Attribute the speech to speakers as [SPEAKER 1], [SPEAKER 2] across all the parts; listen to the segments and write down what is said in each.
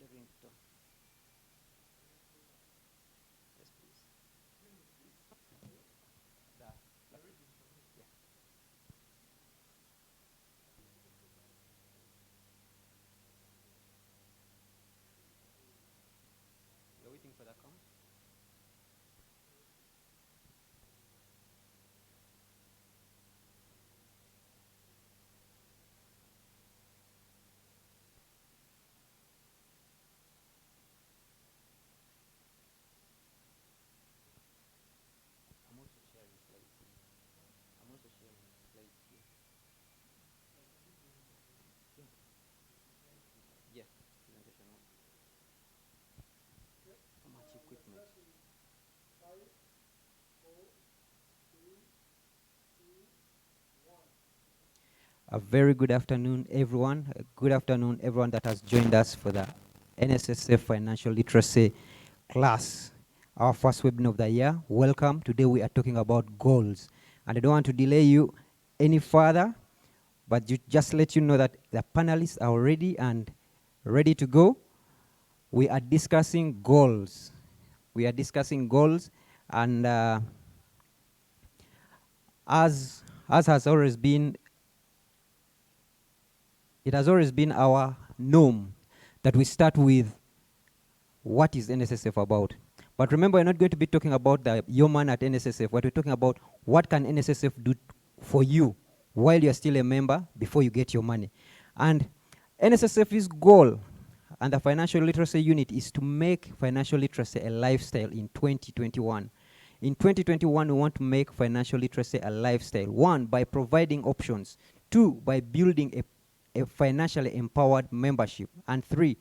[SPEAKER 1] the ringtone. Yes, please. Yeah. You're waiting for the count? I'm also sharing slides here. I'm also sharing slides here. Yeah. Yeah. Presentation one. So much equipment. A very good afternoon, everyone. Good afternoon, everyone that has joined us for the NSSF Financial Literacy class, our first webinar of the year. Welcome. Today we are talking about goals. And I don't want to delay you any further, but just let you know that the panelists are ready and ready to go. We are discussing goals. We are discussing goals, and as has always been, it has always been our norm that we start with what is NSSF about. But remember, we're not going to be talking about the human at NSSF. What we're talking about, what can NSSF do for you while you're still a member before you get your money. And NSSF's goal and the financial literacy unit is to make financial literacy a lifestyle in 2021. In 2021, we want to make financial literacy a lifestyle. One, by providing options. Two, by building a financially empowered membership. And three,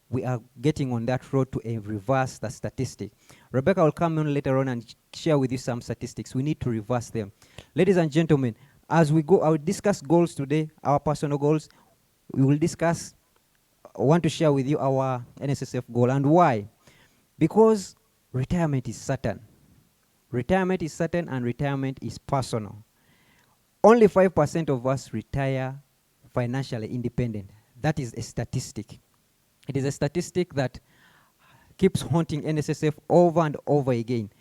[SPEAKER 1] we are getting on that road to reverse the statistic. Rebecca will come on later on and share with you some statistics. We need to reverse them. Ladies and gentlemen, as we go, I will discuss goals today, our personal goals. We will discuss, I want to share with you our NSSF goal. And why? Because retirement is certain. Retirement is certain and retirement is personal. Only 5% of us retire financially independent. That is a statistic. It is a statistic that keeps haunting NSSF over and over again.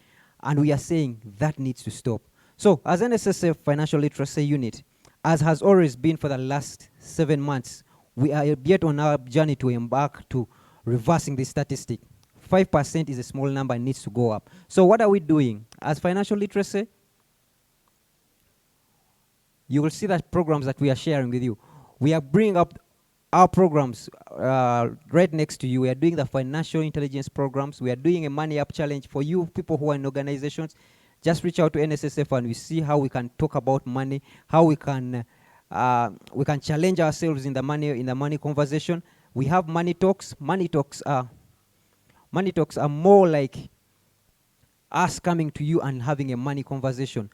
[SPEAKER 1] And we are saying that needs to stop. So as NSSF Financial Literacy Unit, as has always been for the last 7 months, we are yet on our journey to embark to reversing this statistic. 5% is a small number and needs to go up. So what are we doing? As financial literacy, you will see that programs that we are sharing with you. We are bringing up our programs right next to you. We are doing the financial intelligence programs. We are doing a money up challenge for you people who are in organizations. Just reach out to NSSF and we see how we can talk about money, how we can challenge ourselves in the money conversation. We have money talks. Money talks are more like us coming to you and having a money conversation.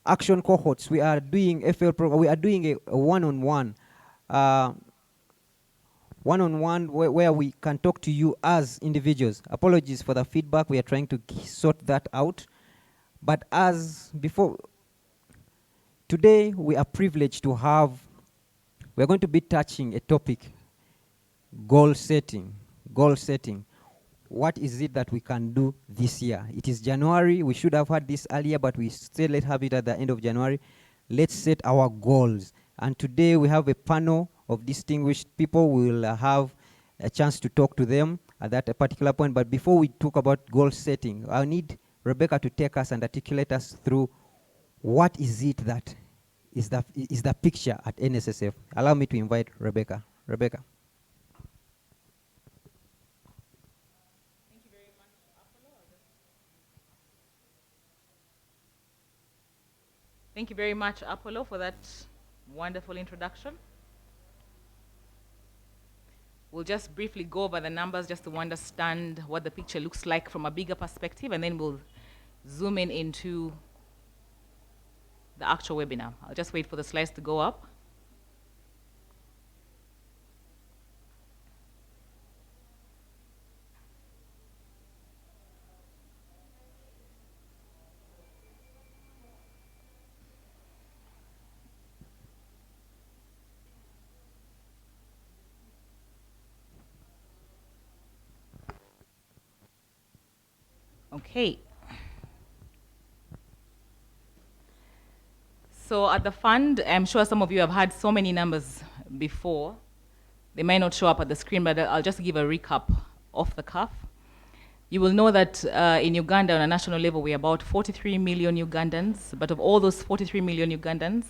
[SPEAKER 1] Action cohorts, we are doing FL program. We are doing a one-on-one where we can talk to you as individuals. Apologies for the feedback. We are trying to sort that out. But as before, today we are privileged to have, we're going to be touching a topic, goal setting. Goal setting. What is it that we can do this year? It is January. We should have had this earlier, but we still let's have it at the end of January. Let's set our goals. And today we have a panel of distinguished people. We will have a chance to talk to them at that particular point. But before we talk about goal setting, I need Rebecca to take us and articulate us through what is it that is the picture at NSSF. Allow me to invite Rebecca. Rebecca.
[SPEAKER 2] Thank you very much, Apollo, for that wonderful introduction. We'll just briefly go over the numbers just to understand what the picture looks like from a bigger perspective, and then we'll zoom in into the actual webinar. I'll just wait for the slides to go up. Okay. So at the fund, I'm sure some of you have had so many numbers before. They may not show up at the screen, but I'll just give a recap off the cuff. You will know that in Uganda, on a national level, we're about 43 million Ugandans. But of all those 43 million Ugandans,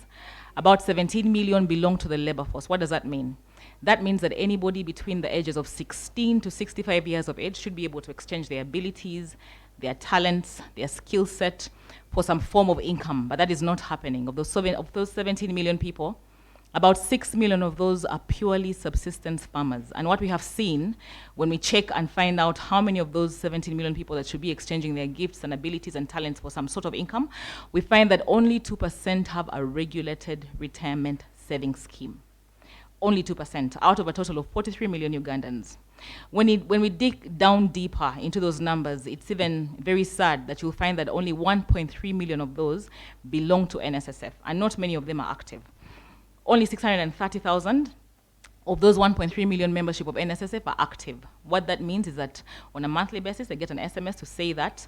[SPEAKER 2] about 17 million belong to the labor force. What does that mean? That means that anybody between the ages of 16 to 65 years of age should be able to exchange their abilities, their talents, their skill set for some form of income. But that is not happening. Of those 17 million people, about 6 million of those are purely subsistence farmers. And what we have seen when we check and find out how many of those 17 million people that should be exchanging their gifts and abilities and talents for some sort of income, we find that only 2% have a regulated retirement savings scheme. Only 2% out of a total of 43 million Ugandans. When we dig down deeper into those numbers, it's even very sad that you'll find that only 1.3 million of those belong to NSSF, and not many of them are active. Only 630,000 of those 1.3 million membership of NSSF are active. What that means is that on a monthly basis, they get an SMS to say that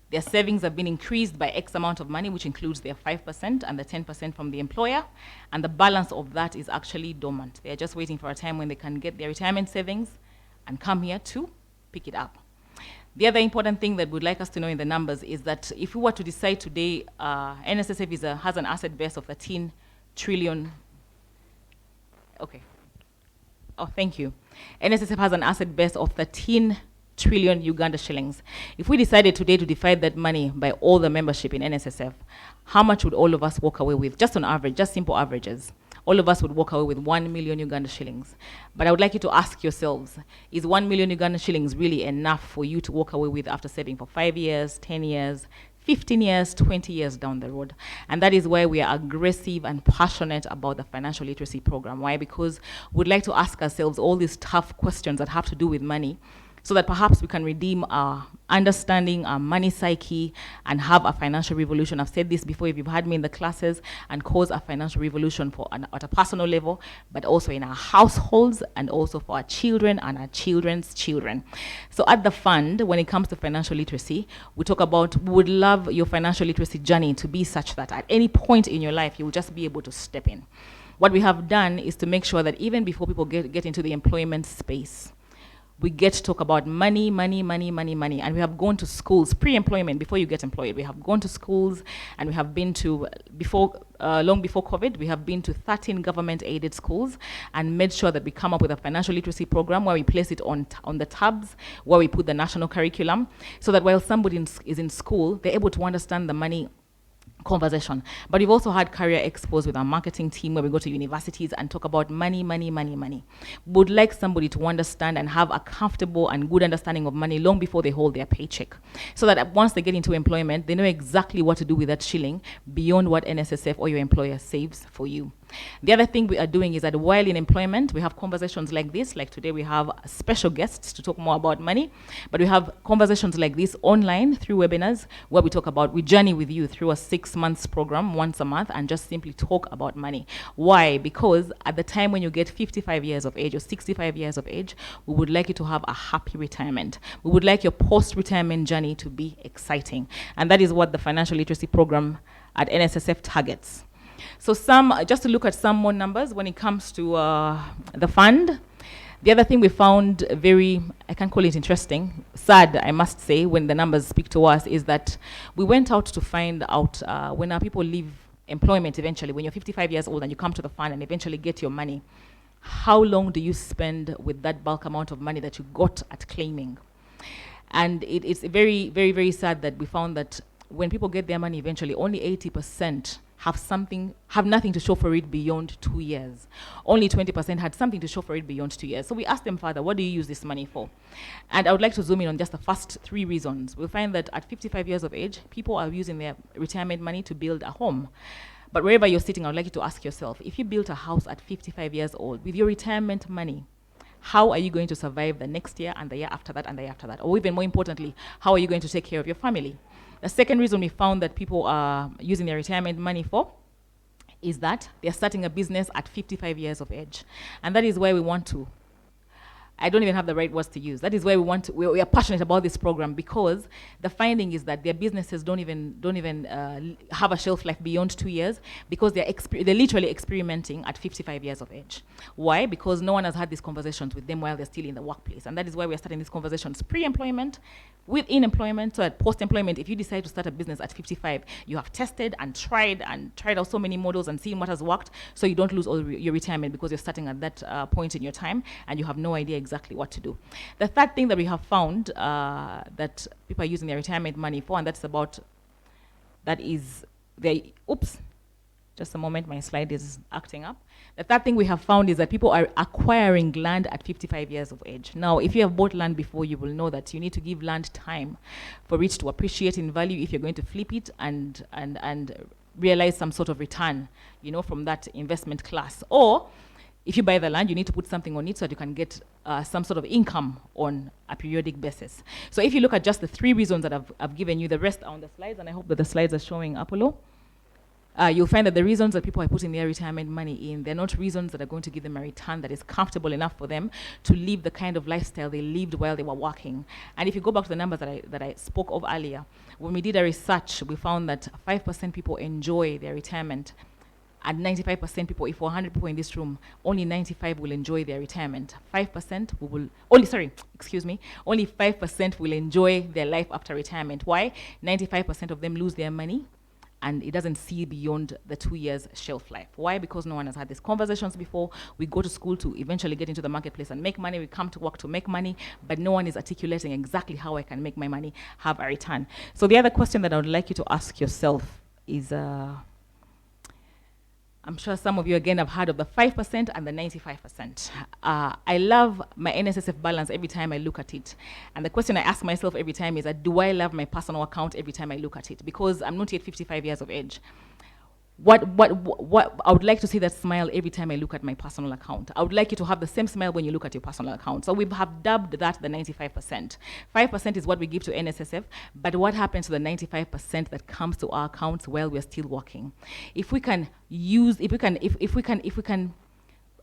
[SPEAKER 2] their savings have been increased by X amount of money, which includes their 5% and the 10% from the employer, and the balance of that is actually dormant. They're just waiting for a time when they can get their retirement savings and come here to pick it up. The other important thing that we'd like us to know in the numbers is that if we were to decide today, NSSF has an asset base of 13 trillion. Okay. Oh, thank you. NSSF has an asset base of 13 trillion Uganda shillings. If we decided today to divide that money by all the membership in NSSF, how much would all of us walk away with? Just on average, just simple averages. All of us would walk away with 1 million Uganda shillings. But I would like you to ask yourselves, is 1 million Uganda shillings really enough for you to walk away with after saving for 5 years, 10 years, 15 years, 20 years down the road? And that is why we are aggressive and passionate about the financial literacy program. Why? Because we'd like to ask ourselves all these tough questions that have to do with money, so that perhaps we can redeem our understanding, our money psyche, and have a financial revolution. I've said this before if you've had me in the classes, and cause a financial revolution at a personal level, but also in our households and also for our children and our children's children. So at the fund, when it comes to financial literacy, we talk about, we would love your financial literacy journey to be such that at any point in your life, you will just be able to step in. What we have done is to make sure that even before people get into the employment space, we get to talk about money, money, money, money, money. And we have gone to schools, pre-employment, before you get employed. We have gone to schools, and we have been to, long before COVID, we have been to 13 government-aided schools and made sure that we come up with a financial literacy program where we place it on the tabs, where we put the national curriculum, so that while somebody is in school, they're able to understand the money conversation. But we've also had career expos with our marketing team where we go to universities and talk about money, money, money, money. We would like somebody to understand and have a comfortable and good understanding of money long before they hold their paycheck, so that once they get into employment, they know exactly what to do with that shilling beyond what NSSF or your employer saves for you. The other thing we are doing is that while in employment, we have conversations like this. Like today, we have special guests to talk more about money, but we have conversations like this online through webinars where we journey with you through a 6 months program once a month and just simply talk about money. Why? Because at the time when you get 55 years of age or 65 years of age, we would like you to have a happy retirement. We would like your post-retirement journey to be exciting. And that is what the financial literacy program at NSSF targets. So just to look at some more numbers when it comes to the fund. The other thing we found I can't call it interesting, sad, I must say, when the numbers speak to us, is that we went out to find out when our people leave employment eventually, when you're 55 years old and you come to the fund and eventually get your money, how long do you spend with that bulk amount of money that you got at claiming? And it's very, very, very sad that we found that when people get their money eventually, only 80% have nothing to show for it beyond 2 years. Only 20% had something to show for it beyond 2 years. So we asked them further, what do you use this money for? And I would like to zoom in on just the first 3 reasons. We'll find that at 55 years of age, people are using their retirement money to build a home. But wherever you're sitting, I would like you to ask yourself, if you built a house at 55 years old with your retirement money, how are you going to survive the next year and the year after that and the year after that? Or even more importantly, how are you going to take care of your family? The second reason we found that people are using their retirement money for is that they're starting a business at 55 years of age. And that is why we want to I don't even have the right words to use. That is why we are passionate about this program, because the finding is that their businesses don't even have a shelf life beyond 2 years, because they're literally experimenting at 55 years of age. Why? Because no one has had these conversations with them while they're still in the workplace, and that is why we're starting these conversations pre-employment, within employment, so at post-employment. If you decide to start a business at 55, you have tested and tried out so many models and seen what has worked, so you don't lose all your retirement, because you're starting at that point in your time and you have no idea exactly what to do. The third thing that we have found that people are using their retirement money for, and oops, just a moment, my slide is acting up. The third thing we have found is that people are acquiring land at 55 years of age. Now, if you have bought land before, you will know that you need to give land time for it to appreciate in value if you're going to flip it and realize some sort of return, from that investment class. Or if you buy the land, you need to put something on it so that you can get some sort of income on a periodic basis. So if you look at just the 3 reasons that I've given you, the rest are on the slides, and I hope that the slides are showing Apollo. You'll find that the reasons that people are putting their retirement money in, they're not reasons that are going to give them a return that is comfortable enough for them to live the kind of lifestyle they lived while they were working. And if you go back to the numbers that I spoke of earlier, when we did a research, we found that 5% people enjoy their retirement, and 95% people, if 100 people in this room, only 95 will enjoy their retirement. 5% only 5% will enjoy their life after retirement. Why? 95% of them lose their money, and it doesn't see beyond the 2 years shelf life. Why? Because no one has had these conversations before. We go to school to eventually get into the marketplace and make money. We come to work to make money, but no one is articulating exactly how I can make my money have a return. So the other question that I would like you to ask yourself is, I'm sure some of you again have heard of the 5% and the 95%. I love my NSSF balance every time I look at it. And the question I ask myself every time is, do I love my personal account every time I look at it? Because I'm not yet 55 years of age. What I would like to see that smile every time I look at my personal account. I would like you to have the same smile when you look at your personal account. So we have dubbed that the 95%. 5% is what we give to NSSF, but what happens to the 95% that comes to our accounts while we're still working? If we can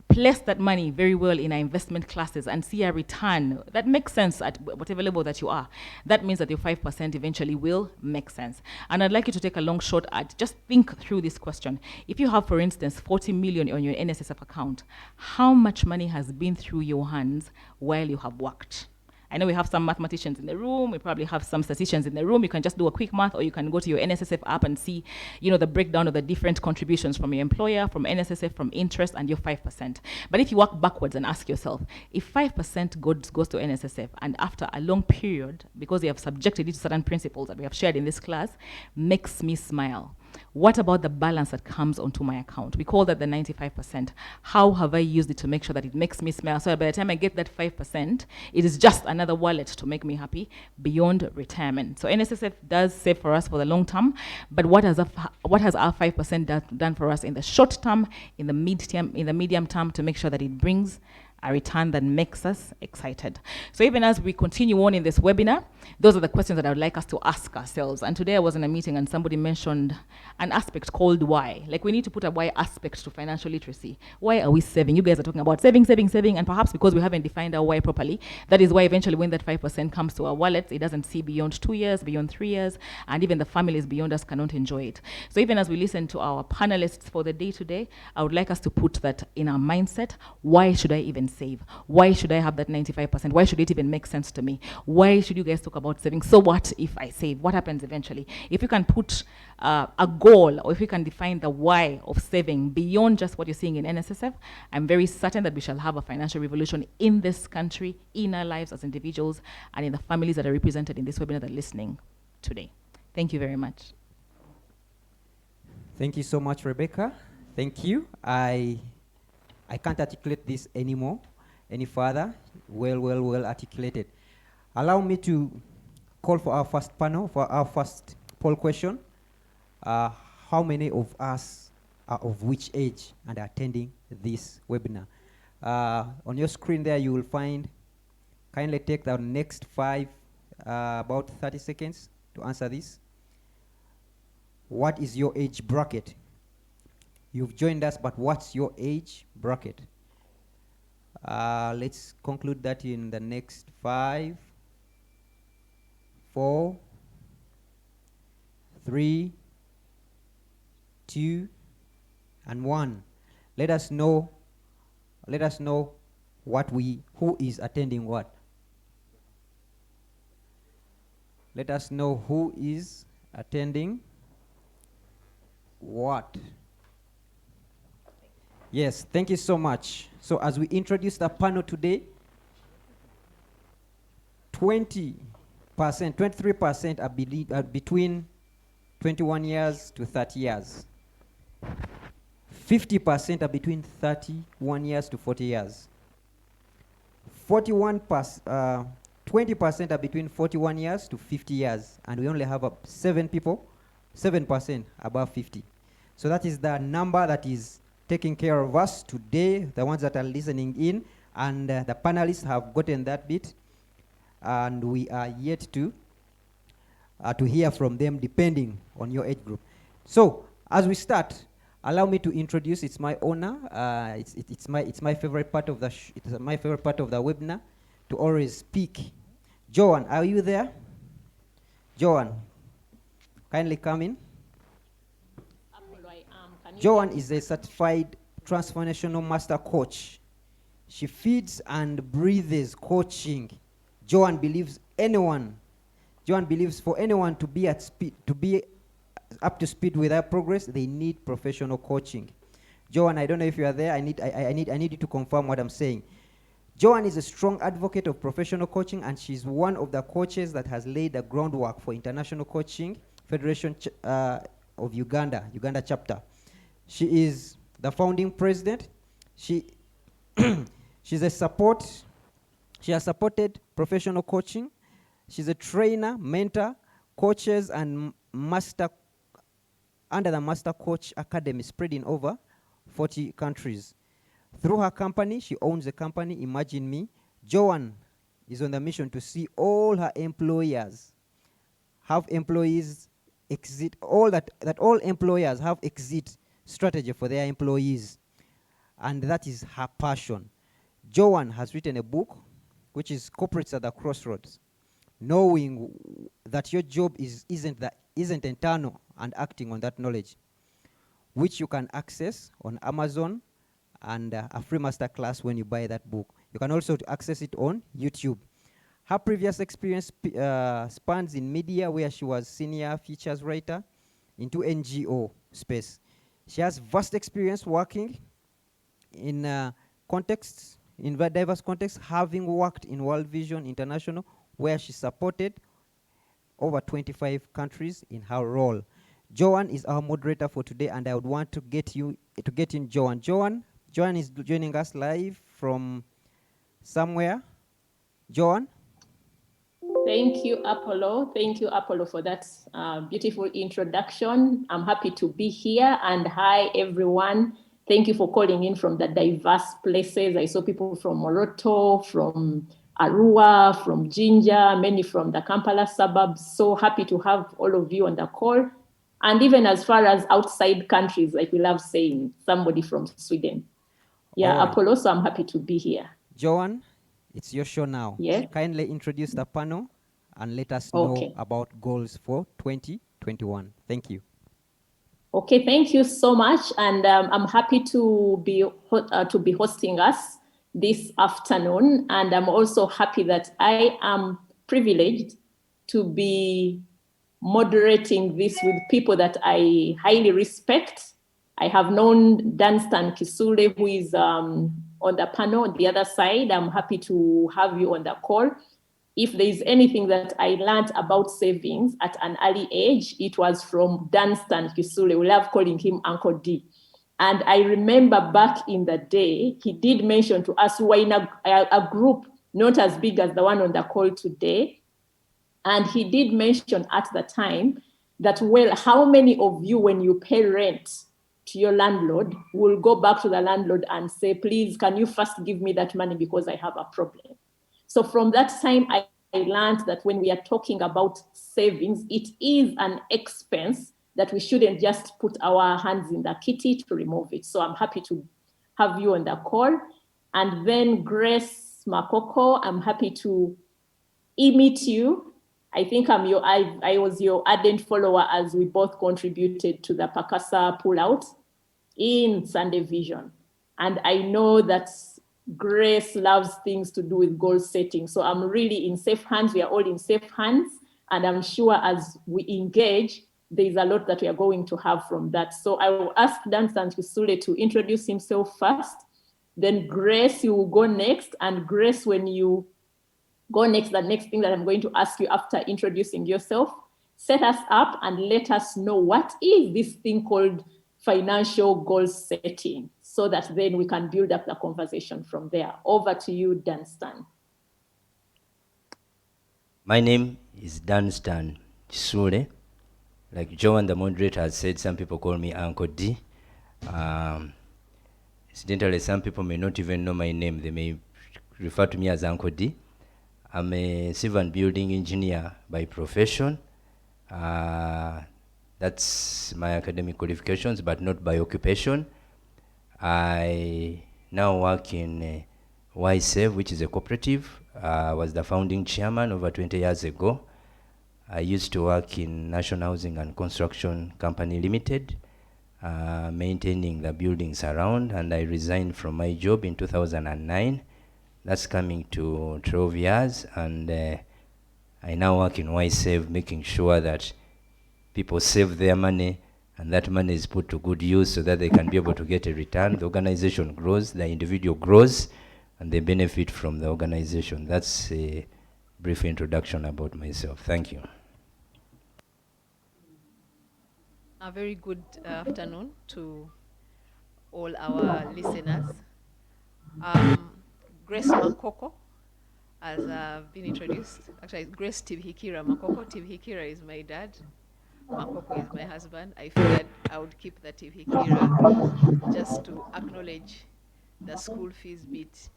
[SPEAKER 2] place that money very well in our investment classes and see a return that makes sense at whatever level that you are, that means that your 5% eventually will make sense. And I'd like you to take a long shot at, just think through this question. If you have, for instance, 40 million on your NSSF account, how much money has been through your hands while you have worked? I know we have some mathematicians in the room. We probably have some statisticians in the room. You can just do a quick math, or you can go to your NSSF app and see, the breakdown of the different contributions from your employer, from NSSF, from interest, and your 5%. But if you work backwards and ask yourself, if 5% goes to NSSF, and after a long period, because they have subjected it to certain principles that we have shared in this class, makes me smile, what about the balance that comes onto my account? We call that the 95%. How have I used it to make sure that it makes me smile, so that by the time I get that 5%, it is just another wallet to make me happy beyond retirement? So NSSF does save for us for the long term, but what has our 5% done for us in the short term, in the medium term, to make sure that it brings a return that makes us excited? So even as we continue on in this webinar, those are the questions that I would like us to ask ourselves. And today I was in a meeting and somebody mentioned an aspect called why. Like, we need to put a why aspect to financial literacy. Why are we saving? You guys are talking about saving, and perhaps because we haven't defined our why properly, that is why eventually when that 5% comes to our wallets, it doesn't see beyond 2 years, beyond 3 years, and even the families beyond us cannot enjoy it. So even as we listen to our panelists for the day today, I would like us to put that in our mindset. Why should I even save? Why should I have that 95%? Why should it even make sense to me? Why should you guys talk about saving? So what if I save? What happens eventually? If you can put a goal, or if you can define the why of saving beyond just what you're seeing in NSSF, I'm very certain that we shall have a financial revolution in this country, in our lives as individuals, and in the families that are represented in this webinar that are listening today. Thank you very much.
[SPEAKER 1] Thank you so much, Rebecca. Thank you. I can't articulate this any further. Well articulated. Allow me to call for our first panel, for our first poll question. How many of us are of which age and are attending this webinar? On your screen there, you will find, kindly take the next about 30 seconds to answer this. What is your age bracket? You've joined us, but what's your age bracket? Let's conclude that in the next 5, 4, 3, 2, and 1. Let us know who is attending what. Let us know who is attending what. Yes, thank you so much. So as we introduce the panel today, 23% are between 21 years to 30 years. 50% are between 31 years to 40 years. 20% are between 41 years to 50 years. And we only have 7% above 50. So that is the number that is taking care of us today, the ones that are listening in. And the panelists have gotten that bit. And we are yet to hear from them depending on your age group. So as we start, allow me to introduce. It's my honor. It's my favorite part of the webinar to always speak. Joan, are you there? Joan, kindly come in. Joan is a certified transformational master coach. She feeds and breathes coaching. Joan believes for anyone to be up to speed with their progress, they need professional coaching. Joan, I don't know if you are there. I need you to confirm what I'm saying. Joan is a strong advocate of professional coaching, and she's one of the coaches that has laid the groundwork for International Coaching Federation of Uganda chapter. She is the founding president. She has supported professional coaching. She's a trainer, mentor, coaches, and under the Master Coach Academy spread in over 40 countries. Through her company, she owns a company, Imagine Me. Joan is on the mission to see all her employers have employees exit, that all employers have exit strategy for their employees. And that is her passion. Joan has written a book, which is Corporates at the Crossroads. Knowing that your job isn't internal and acting on that knowledge, which you can access on Amazon and a free masterclass when you buy that book. You can also access it on YouTube. Her previous experience spans in media, where she was senior features writer, into NGO space. She has vast experience working in diverse contexts, having worked in World Vision International, where she supported over 25 countries in her role. Joan is our moderator for today, and I would want to get in Joan. Joan is joining us live from somewhere. Joan?
[SPEAKER 3] Thank you, Apollo. Thank you, Apollo, for that beautiful introduction. I'm happy to be here, and hi, everyone. Thank you for calling in from the diverse places. I saw people from Moroto, from Arua, from Jinja, many from the Kampala suburbs. So happy to have all of you on the call. And even as far as outside countries, like we love saying, somebody from Sweden. Yeah, right. Apollo, so I'm happy to be here.
[SPEAKER 1] Joan, it's your show now.
[SPEAKER 3] Yes.
[SPEAKER 1] Kindly introduce the panel and let us know about goals for 2021. Thank you.
[SPEAKER 3] Okay, thank you so much. And I'm happy to be hosting us this afternoon. And I'm also happy that I am privileged to be moderating this with people that I highly respect. I have known Danstan Kisuule, who is on the panel on the other side. I'm happy to have you on the call. If there is anything that I learned about savings at an early age, it was from Danstan Kisuule. We love calling him Uncle D. And I remember back in the day, he did mention to us, we were in a group not as big as the one on the call today. And he did mention at the time that, well, how many of you, when you pay rent to your landlord, will go back to the landlord and say, please, can you first give me that money because I have a problem? So from that time, I learned that when we are talking about savings, it is an expense that we shouldn't just put our hands in the kitty to remove it. So I'm happy to have you on the call. And then Grace Makoko, I'm happy to meet you. I think I was your ardent follower as we both contributed to the Pakasa pullout in Sunday Vision. And I know that Grace loves things to do with goal setting. So I'm really in safe hands. We are all in safe hands. And I'm sure as we engage, there's a lot that we are going to have from that. So I will ask Danstan Kisuule to introduce himself first. Then Grace, you will go next. And Grace, when you go next, the next thing that I'm going to ask you after introducing yourself, set us up and let us know what is this thing called financial goal setting, so that then we can build up the conversation from there. Over to you, Danstan.
[SPEAKER 4] My name is Danstan Kisuule. Like Joan, the moderator, has said, some people call me Uncle D. Incidentally, some people may not even know my name. They may refer to me as Uncle D. I'm a civil and building engineer by profession. That's my academic qualifications, but not by occupation. I now work in Thyself, which is a cooperative. I was the founding chairman over 20 years ago. I used to work in National Housing and Construction Company Limited, maintaining the buildings around, and I resigned from my job in 2009. That's coming to 12 years, and I now work in Thyself, making sure that people save their money, and that money is put to good use so that they can be able to get a return. The organization grows, the individual grows, and they benefit from the organization. That's a brief introduction about myself. Thank you.
[SPEAKER 5] A very good afternoon to all our listeners. Grace Makoko, as been introduced. Actually, Grace Tibhikira Makoko. Tibhikira is my dad. Makoko is my husband. I figured I would keep the Tibhikira just to acknowledge the school fees bit,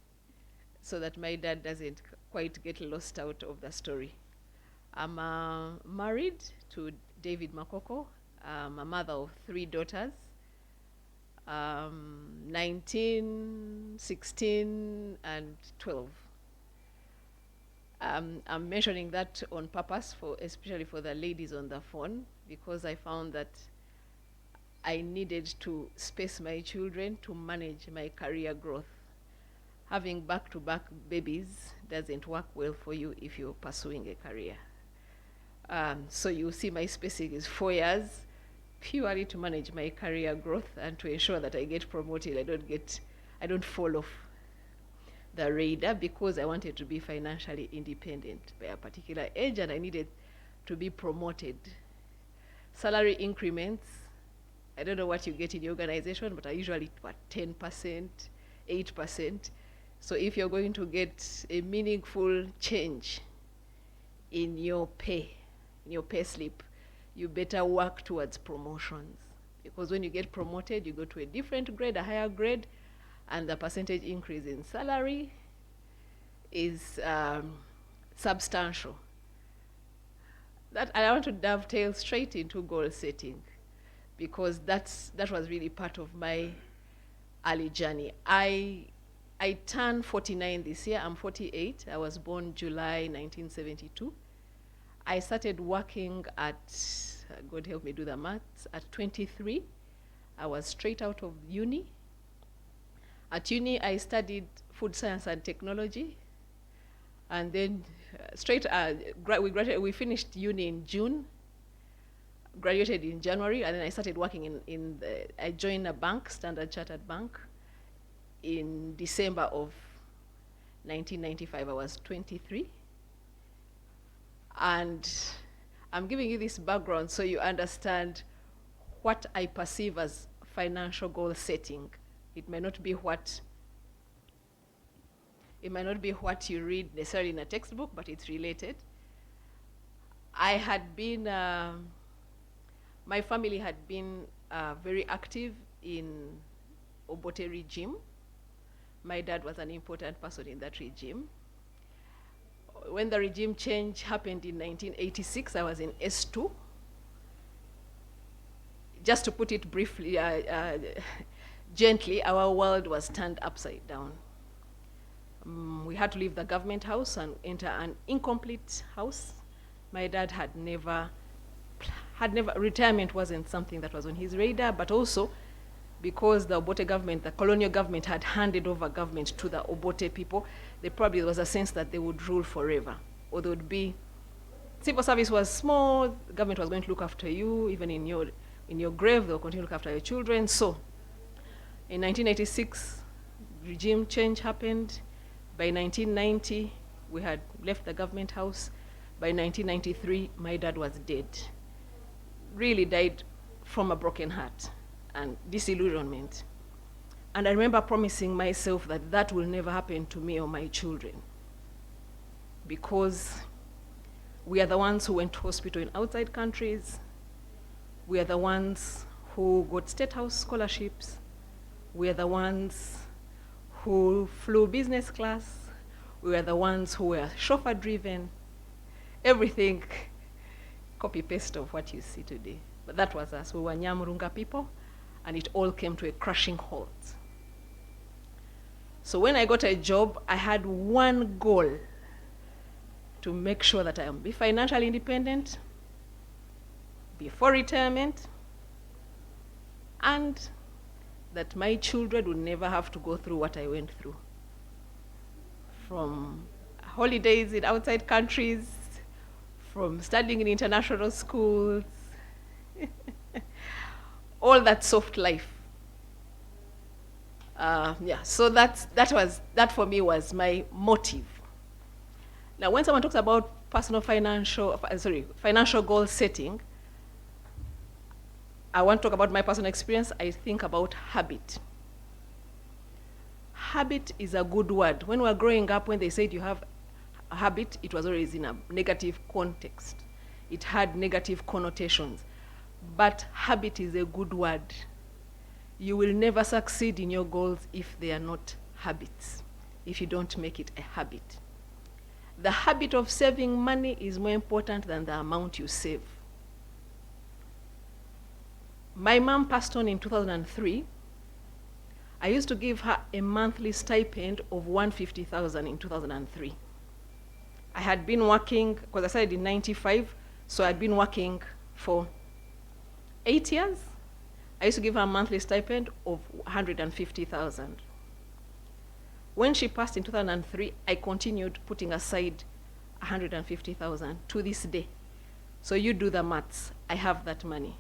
[SPEAKER 5] so that my dad doesn't quite get lost out of the story. I'm married to David Makoko. I'm a mother of 3 daughters, 19, 16, and 12. I'm mentioning that on purpose, especially for the ladies on the phone, because I found that I needed to space my children to manage my career growth. Having back-to-back babies doesn't work well for you if you're pursuing a career. So you see my spacing is 4 years, purely to manage my career growth and to ensure that I get promoted. I don't fall off the radar, because I wanted to be financially independent by a particular age, and I needed to be promoted. Salary increments, I don't know what you get in your organization, but are usually 10%, 8%. So if you're going to get a meaningful change in your pay slip, you better work towards promotions. Because when you get promoted, you go to a different grade, a higher grade, and the percentage increase in salary is substantial. That I want to dovetail straight into goal setting, because that was really part of my early journey. I turned 49 this year. I'm 48. I was born July 1972. I started working at, God help me do the maths, at 23. I was straight out of uni. At uni, I studied food science and technology. And then we finished uni in June, graduated in January, and then I started working I joined a bank, Standard Chartered Bank, in December of 1995. I was 23. And I'm giving you this background so you understand what I perceive as financial goal setting. It may not be what you read necessarily in a textbook, but it's related. I had been, my family had been very active in Obote regime. My dad was an important person in that regime. When the regime change happened in 1986, I was in S2. Just to put it briefly, gently, our world was turned upside down. We had to leave the government house and enter an incomplete house. My dad had never, retirement wasn't something that was on his radar, but also because the Obote government, the colonial government, had handed over government to the Obote people, there probably was a sense that they would rule forever, or there would be, civil service was small, the government was going to look after you, even in your grave, they'll continue to look after your children. So in 1986, regime change happened. By 1990, we had left the government house. By 1993, my dad was dead. Really died from a broken heart and disillusionment. And I remember promising myself that that will never happen to me or my children, because we are the ones who went to hospital in outside countries. We are the ones who got State House scholarships. We are the ones who flew business class. We are the ones who were chauffeur-driven. Everything copy-paste of what you see today. But that was us. We were Nyamurunga people, and it all came to a crashing halt. So when I got a job, I had one goal: to make sure that I am be financially independent before retirement, and that my children would never have to go through what I went through. From holidays in outside countries, from studying in international schools, all that soft life. So that for me was my motive. Now, when someone talks about financial goal setting, I want to talk about my personal experience. I think about habit. Habit is a good word. When we were growing up, when they said you have a habit, it was always in a negative context. It had negative connotations. But habit is a good word. You will never succeed in your goals if they are not habits, if you don't make it a habit. The habit of saving money is more important than the amount you save. My mom passed on in 2003. I used to give her a monthly stipend of $150,000 in 2003. I had been working, because I started in 95, so I'd been working for 8 years. I used to give her a monthly stipend of $150,000. When she passed in 2003, I continued putting aside $150,000 to this day. So you do the maths. I have that money.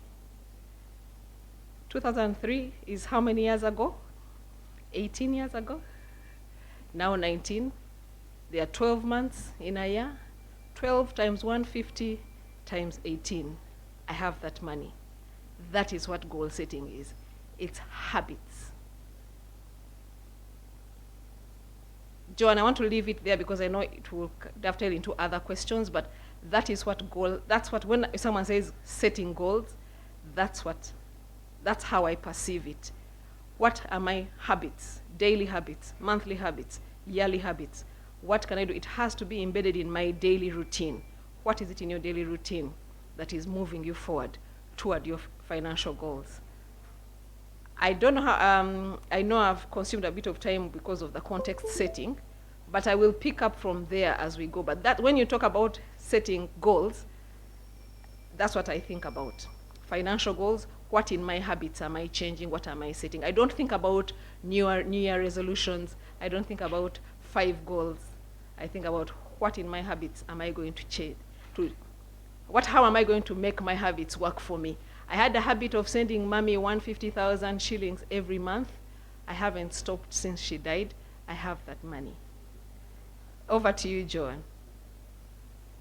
[SPEAKER 5] 2003 is how many years ago? 18 years ago. Now 19. There are 12 months in a year. 12 times 150 times 18. I have that money. That is what goal setting is. It's habits. Joan, I want to leave it there because I know it will dovetail into other questions, but that is what when someone says setting goals, that's how I perceive it. What are my habits? Daily habits, monthly habits, yearly habits. What can I do? It has to be embedded in my daily routine. What is it in your daily routine that is moving you forward toward your financial goals? I don't know how, I know I've consumed a bit of time because of the context setting, but I will pick up from there as we go. But when you talk about setting goals, that's what I think about. Financial goals, what in my habits am I changing? What am I setting? I don't think about New Year resolutions. I don't think about 5 goals. I think about what in my habits am I going to change? How am I going to make my habits work for me? I had a habit of sending mommy 150,000 shillings every month. I haven't stopped since she died. I have that money. Over to you, Joan.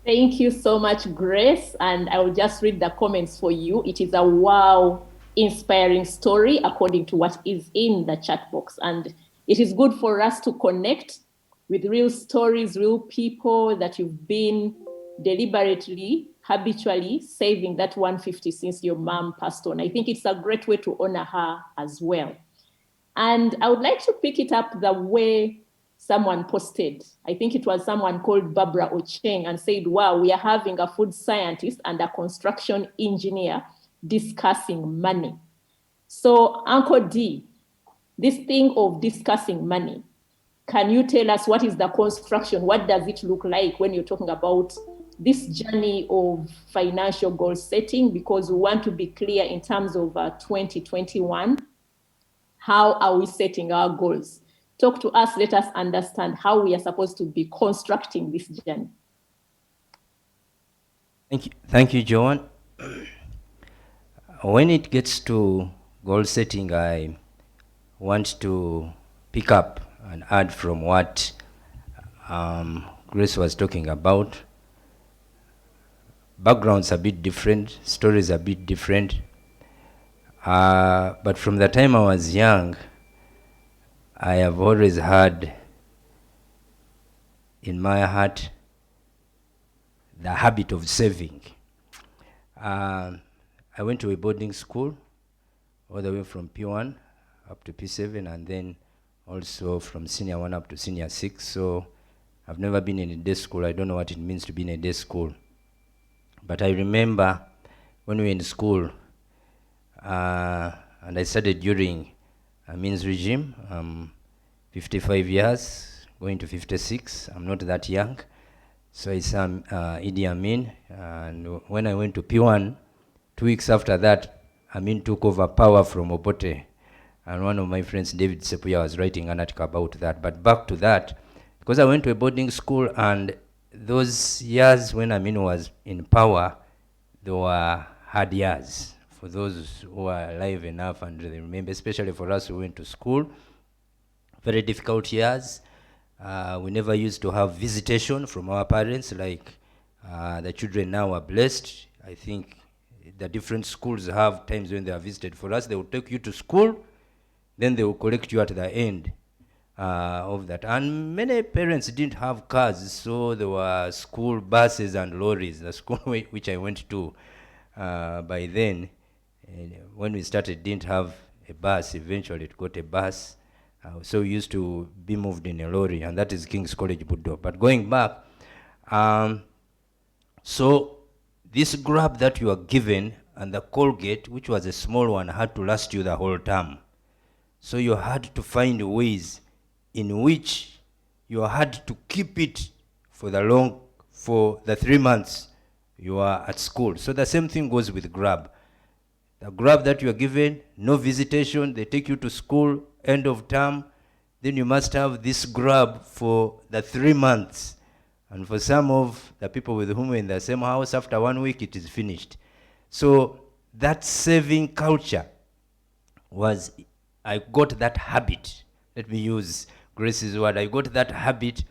[SPEAKER 3] Thank you so much, Grace. And I will just read the comments for you. It is a wow, inspiring story according to what is in the chat box. And it is good for us to connect with real stories, real people that you've been deliberately, habitually saving that 150 since your mom passed on. I think it's a great way to honor her as well. And I would like to pick it up the way someone posted. I think it was someone called Barbara Ocheng and said, wow, we are having a food scientist and a construction engineer discussing money. So Uncle D, this thing of discussing money, can you tell us what is the construction? What does it look like when you're talking about this journey of financial goal setting? Because we want to be clear in terms of 2021. How are we setting our goals? Talk to us, let us understand how we are supposed to be constructing this journey.
[SPEAKER 4] Thank you, Joan. When it gets to goal setting, I want to pick up and add from what Grace was talking about. Backgrounds are a bit different, stories are a bit different. But from the time I was young, I have always had in my heart the habit of saving. I went to a boarding school all the way from P1 up to P7, and then also from senior 1 up to senior 6. So I've never been in a day school. I don't know what it means to be in a day school. But I remember when we were in school, and I studied during Amin's regime, 55 years, going to 56. I'm not that young. So it's Idi Amin. And when I went to P1, 2 weeks after that, Amin took over power from Obote. And one of my friends, David Sepuya, was writing an article about that. But back to that, because I went to a boarding school, and those years when Amin was in power, they were hard years. For those who are alive enough and they remember, especially for us who went to school, very difficult years. We never used to have visitation from our parents like the children now are blessed. I think the different schools have times when they are visited. For us, they will take you to school, then they will collect you at the end of that. And many parents didn't have cars, so there were school buses and lorries. The school which I went to by then, when we started, didn't have a bus. Eventually it got a bus. So we used to be moved in a lorry, and that is King's College, Buddo. But going back, so this grab that you are given and the Colgate, which was a small one, had to last you the whole term. So you had to find ways in which you had to keep it for the 3 months you are at school. So the same thing goes with grab. The grab that you are given, no visitation, they take you to school, end of term, then you must have this grab for the 3 months. And for some of the people with whom we're in the same house, after 1 week, it is finished. So that saving culture I got that habit. Let me use Grace's word. I got that habit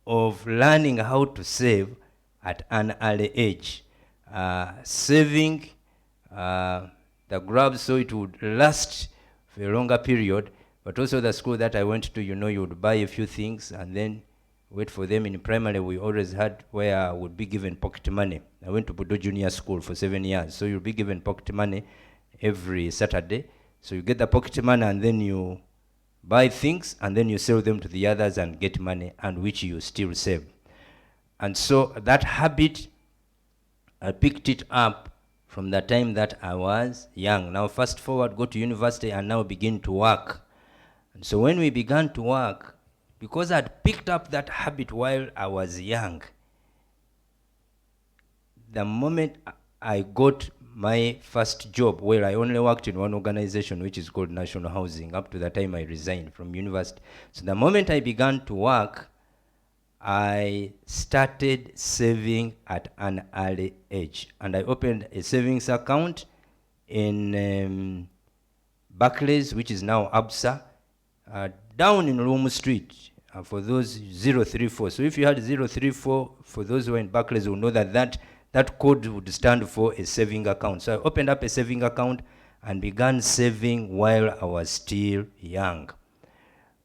[SPEAKER 4] of learning how to save at an early age. Saving the grab so it would last for a longer period, but also the school that I went to, you would buy a few things and then wait for them. In primary, we always had where I would be given pocket money. I went to Buddo Junior School for 7 years, so you'll be given pocket money every Saturday. So you get the pocket money and then you buy things and then you sell them to the others and get money, and which you still save. And so that habit, I picked it up from the time that I was young. Now fast forward, go to university and now begin to work. And so when we began to work, because I'd picked up that habit while I was young, the moment I got my first job, where I only worked in one organization, which is called National Housing, up to the time I resigned from university. So the moment I began to work, I started saving at an early age. And I opened a savings account in Barclays, which is now ABSA, down in Lumu Street, for those 034. So if you had 034, for those who are in Barclays will know that code would stand for a saving account. So I opened up a saving account and began saving while I was still young.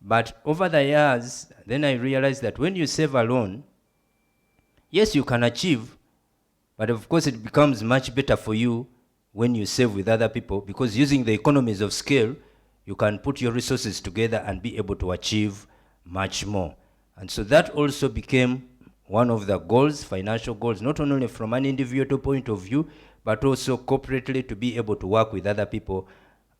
[SPEAKER 4] But over the years, then I realized that when you save alone, yes, you can achieve, but of course it becomes much better for you when you save with other people, because using the economies of scale, you can put your resources together and be able to achieve much more. And so that also became one of the goals, financial goals, not only from an individual point of view, but also corporately, to be able to work with other people.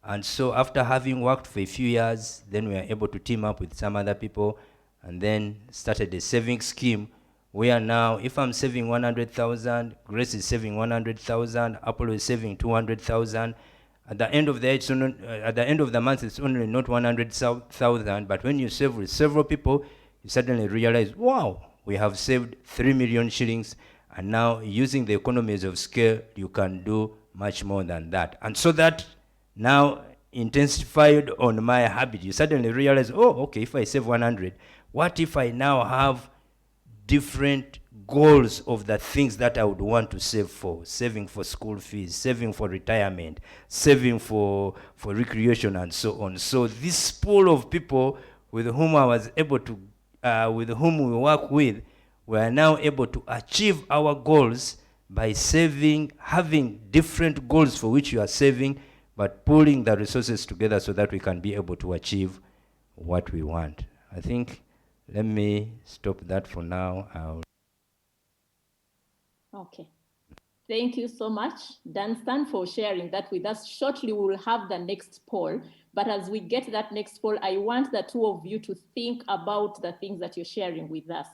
[SPEAKER 4] And so after having worked for a few years, then we were able to team up with some other people and then started a saving scheme where now if I'm saving 100,000, Grace is saving 100,000, Apollo is saving 200,000. At the end of the at the end of the month, it's only not 100,000, but when you save with several people, you suddenly realize, wow, we have saved 3 million shillings, and now using the economies of scale, you can do much more than that. And so that now intensified on my habit. You suddenly realize, oh, okay, if I save 100, what if I now have different goals of the things that I would want to save for? Saving for school fees, saving for retirement, saving for recreation, and so on. So this pool of people with whom I was able to, with whom we work with, we are now able to achieve our goals by saving, having different goals for which you are saving, but pulling the resources together so that we can be able to achieve what we want. I think, let me stop that for now.
[SPEAKER 3] Okay. Thank you so much, Danstan, for sharing that with us. Shortly, we will have the next poll. But as we get that next poll, I want the two of you to think about the things that you're sharing with us.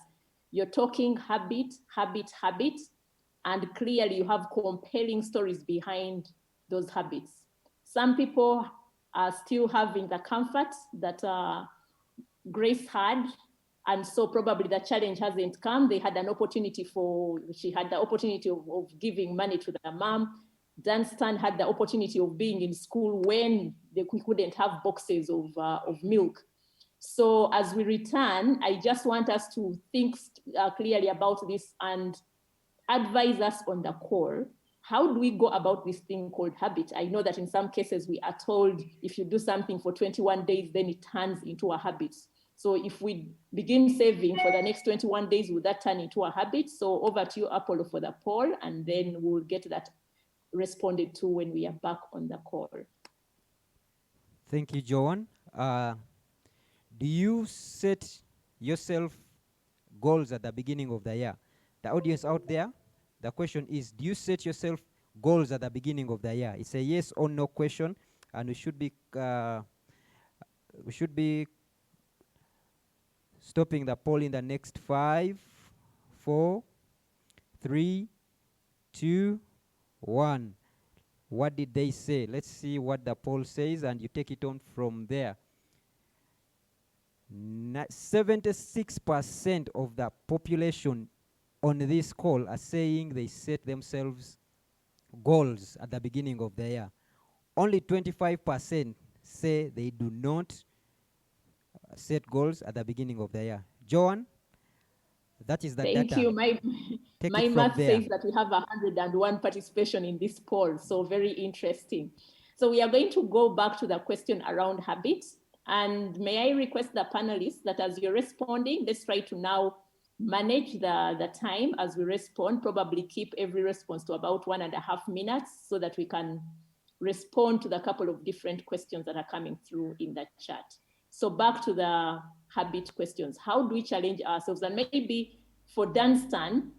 [SPEAKER 3] You're talking habit, habit, habit, and clearly you have compelling stories behind those habits. Some people are still having the comfort that Grace had, and so probably the challenge hasn't come. She had the opportunity of giving money to the mom. Danstan had the opportunity of being in school when they couldn't have boxes of milk. So as we return, I just want us to think clearly about this and advise us on the core. How do we go about this thing called habit? I know that in some cases we are told if you do something for 21 days, then it turns into a habit. So if we begin saving for the next 21 days, will that turn into a habit? So over to you, Apollo, for the poll, and then we'll get that responded to when we are back on the call.
[SPEAKER 1] Thank you, Joan. Do you set yourself goals at the beginning of the year? The audience out there, the question is, do you set yourself goals at the beginning of the year? It's a yes or no question, and we should be stopping the poll in the next 5, 4, 3, 2, 1. What did they say? Let's see what the poll says, and you take it on from there. 76% of the population on this call are saying they set themselves goals at the beginning of the year. Only 25% say they do not set goals at the beginning of the year. Joan, that is the data.
[SPEAKER 3] Thank you. My math
[SPEAKER 1] there.
[SPEAKER 3] says that we have 101 participation in this poll, so very interesting. So we are going to go back to the question around habits. And may I request the panelists that as you're responding, let's try to now manage the time as we respond, probably keep every response to about 1.5 minutes so that we can respond to the couple of different questions that are coming through in the chat. So back to the habit questions. How do we challenge ourselves? And maybe for Danstan,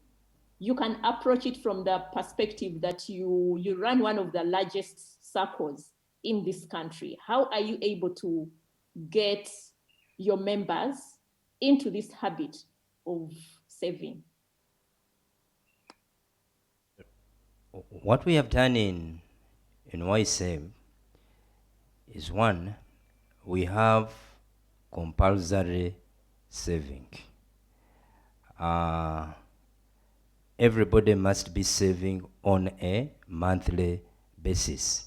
[SPEAKER 3] you can approach it from the perspective that you run one of the largest circles in this country. How are you able to get your members into this habit of saving?
[SPEAKER 4] What we have done in YSave is, one, we have compulsory saving. Everybody must be saving on a monthly basis.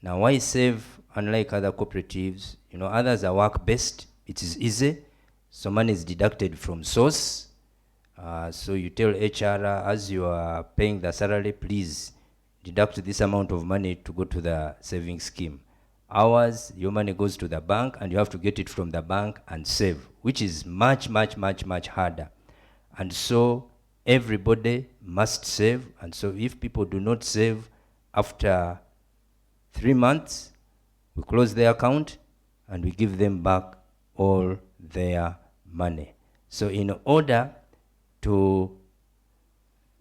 [SPEAKER 4] Now, YSave, unlike other cooperatives, others are work-based. It is easy. So money is deducted from source. So you tell HR, as you are paying the salary, please deduct this amount of money to go to the saving scheme. Ours, your money goes to the bank, and you have to get it from the bank and save, which is much, much, much, much harder. And so everybody must save. And so if people do not save after 3 months, we close their account and we give them back all their money. So in order to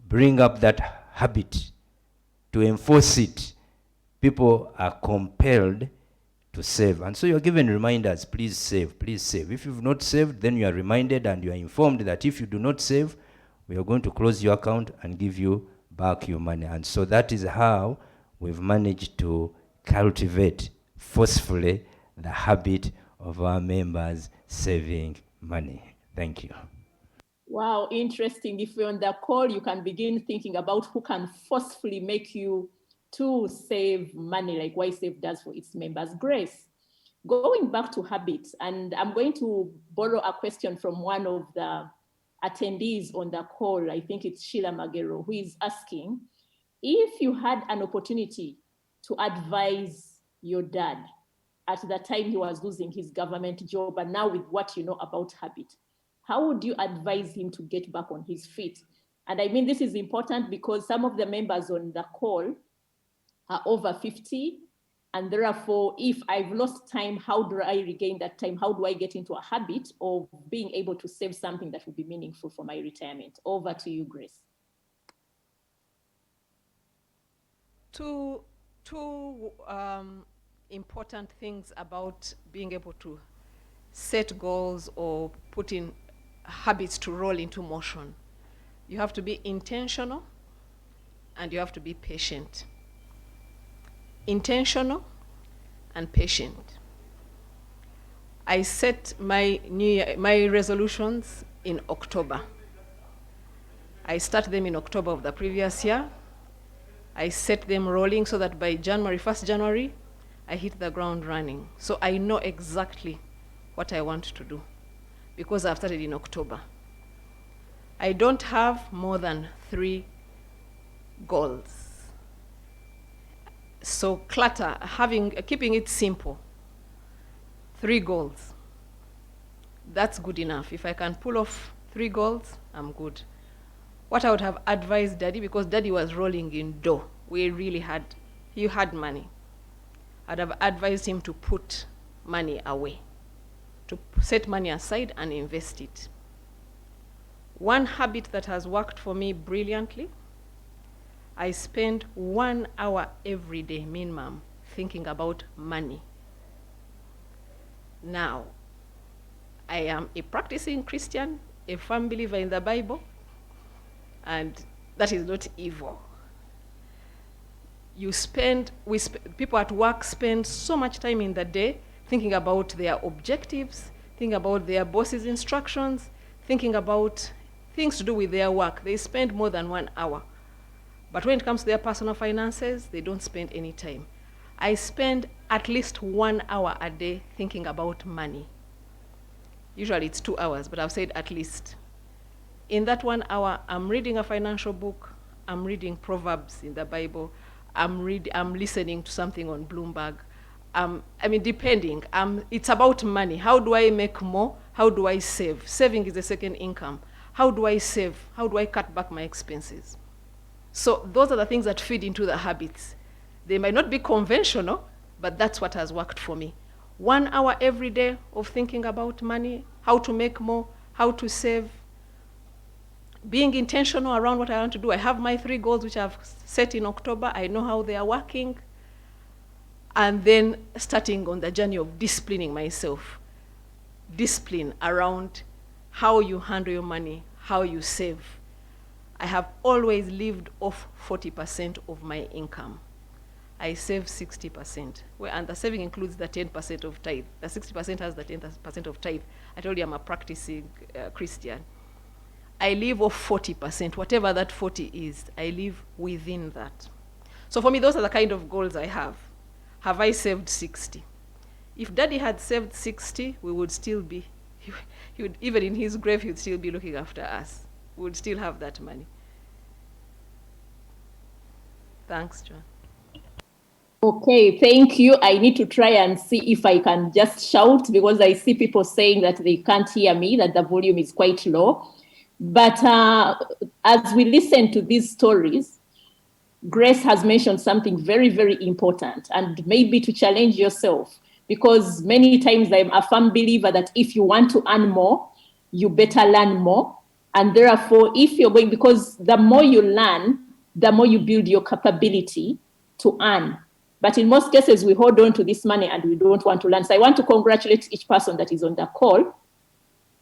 [SPEAKER 4] bring up that habit, to enforce it, people are compelled to save. And so you're given reminders, please save, please save. If you've not saved, then you are reminded and you are informed that if you do not save, we are going to close your account and give you back your money. And so that is how we've managed to cultivate forcefully the habit of our members saving money. Thank you.
[SPEAKER 3] Wow, interesting. If you're on the call, you can begin thinking about who can forcefully make you to save money, like YSAFE does for its members. Grace, going back to habits, and I'm going to borrow a question from one of the attendees on the call. I think it's Sheila Magero, who is asking, if you had an opportunity to advise your dad at the time he was losing his government job, and now with what you know about habit, how would you advise him to get back on his feet? And I mean, this is important because some of the members on the call are over 50. And therefore, if I've lost time, how do I regain that time? How do I get into a habit of being able to save something that will be meaningful for my retirement? Over to you, Grace.
[SPEAKER 5] Two important things about being able to set goals or put in habits to roll into motion. You have to be intentional and you have to be patient. Intentional and patient. I set my resolutions in October. I start them in October of the previous year. I set them rolling so that by January, 1st January, I hit the ground running. So I know exactly what I want to do because I've started in October. I don't have more than 3 goals. So clutter, keeping it simple. 3 goals. That's good enough. If I can pull off 3 goals, I'm good. What I would have advised Daddy, because Daddy was rolling in dough. He had money. I'd have advised him to put money away, to set money aside and invest it. One habit that has worked for me brilliantly, I spend 1 hour every day, minimum, thinking about money. Now, I am a practicing Christian, a firm believer in the Bible, and that is not evil. People at work spend so much time in the day thinking about their objectives, thinking about their boss's instructions, thinking about things to do with their work. They spend more than 1 hour. But when it comes to their personal finances, they don't spend any time. I spend at least 1 hour a day thinking about money. Usually it's 2 hours, but I've said at least. In that 1 hour, I'm reading a financial book, I'm reading Proverbs in the Bible, I'm listening to something on Bloomberg. Depending. It's about money. How do I make more? How do I save? Saving is a second income. How do I save? How do I cut back my expenses? So those are the things that feed into the habits. They might not be conventional, but that's what has worked for me. 1 hour every day of thinking about money, how to make more, how to save, being intentional around what I want to do. I have my 3 goals which I've set in October. I know how they are working. And then starting on the journey of disciplining myself. Discipline around how you handle your money, how you save. I have always lived off 40% of my income. I save 60%. And the saving includes the 10% of tithe. The 60% has the 10% of tithe. I told you I'm a practicing Christian. I live off 40%. Whatever that 40 is, I live within that. So for me, those are the kind of goals I have. Have I saved 60? If Daddy had saved 60, we would still be, he would, even in his grave, he would still be looking after us. We would still have that money. Thanks, Joan.
[SPEAKER 3] Okay, thank you. I need to try and see if I can just shout because I see people saying that they can't hear me, that the volume is quite low. But as we listen to these stories, Grace has mentioned something very, very important, and maybe to challenge yourself, because many times I'm a firm believer that if you want to earn more, you better learn more. And therefore, if you're going, because the more you learn, the more you build your capability to earn. But in most cases, we hold on to this money and we don't want to learn. So I want to congratulate each person that is on the call.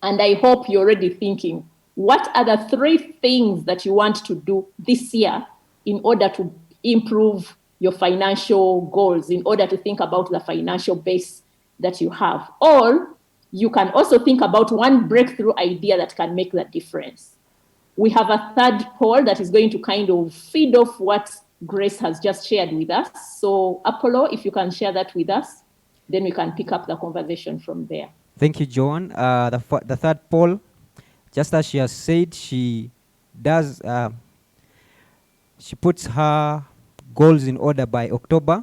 [SPEAKER 3] And I hope you're already thinking, what are the 3 things that you want to do this year in order to improve your financial goals, in order to think about the financial base that you have? Or you can also think about one breakthrough idea that can make that difference. We have a third poll that is going to kind of feed off what Grace has just shared with us. So Apollo, if you can share that with us, then we can pick up the conversation from there.
[SPEAKER 1] Thank you, Joan. The third poll, just as she has said, she does, she puts her goals in order by October.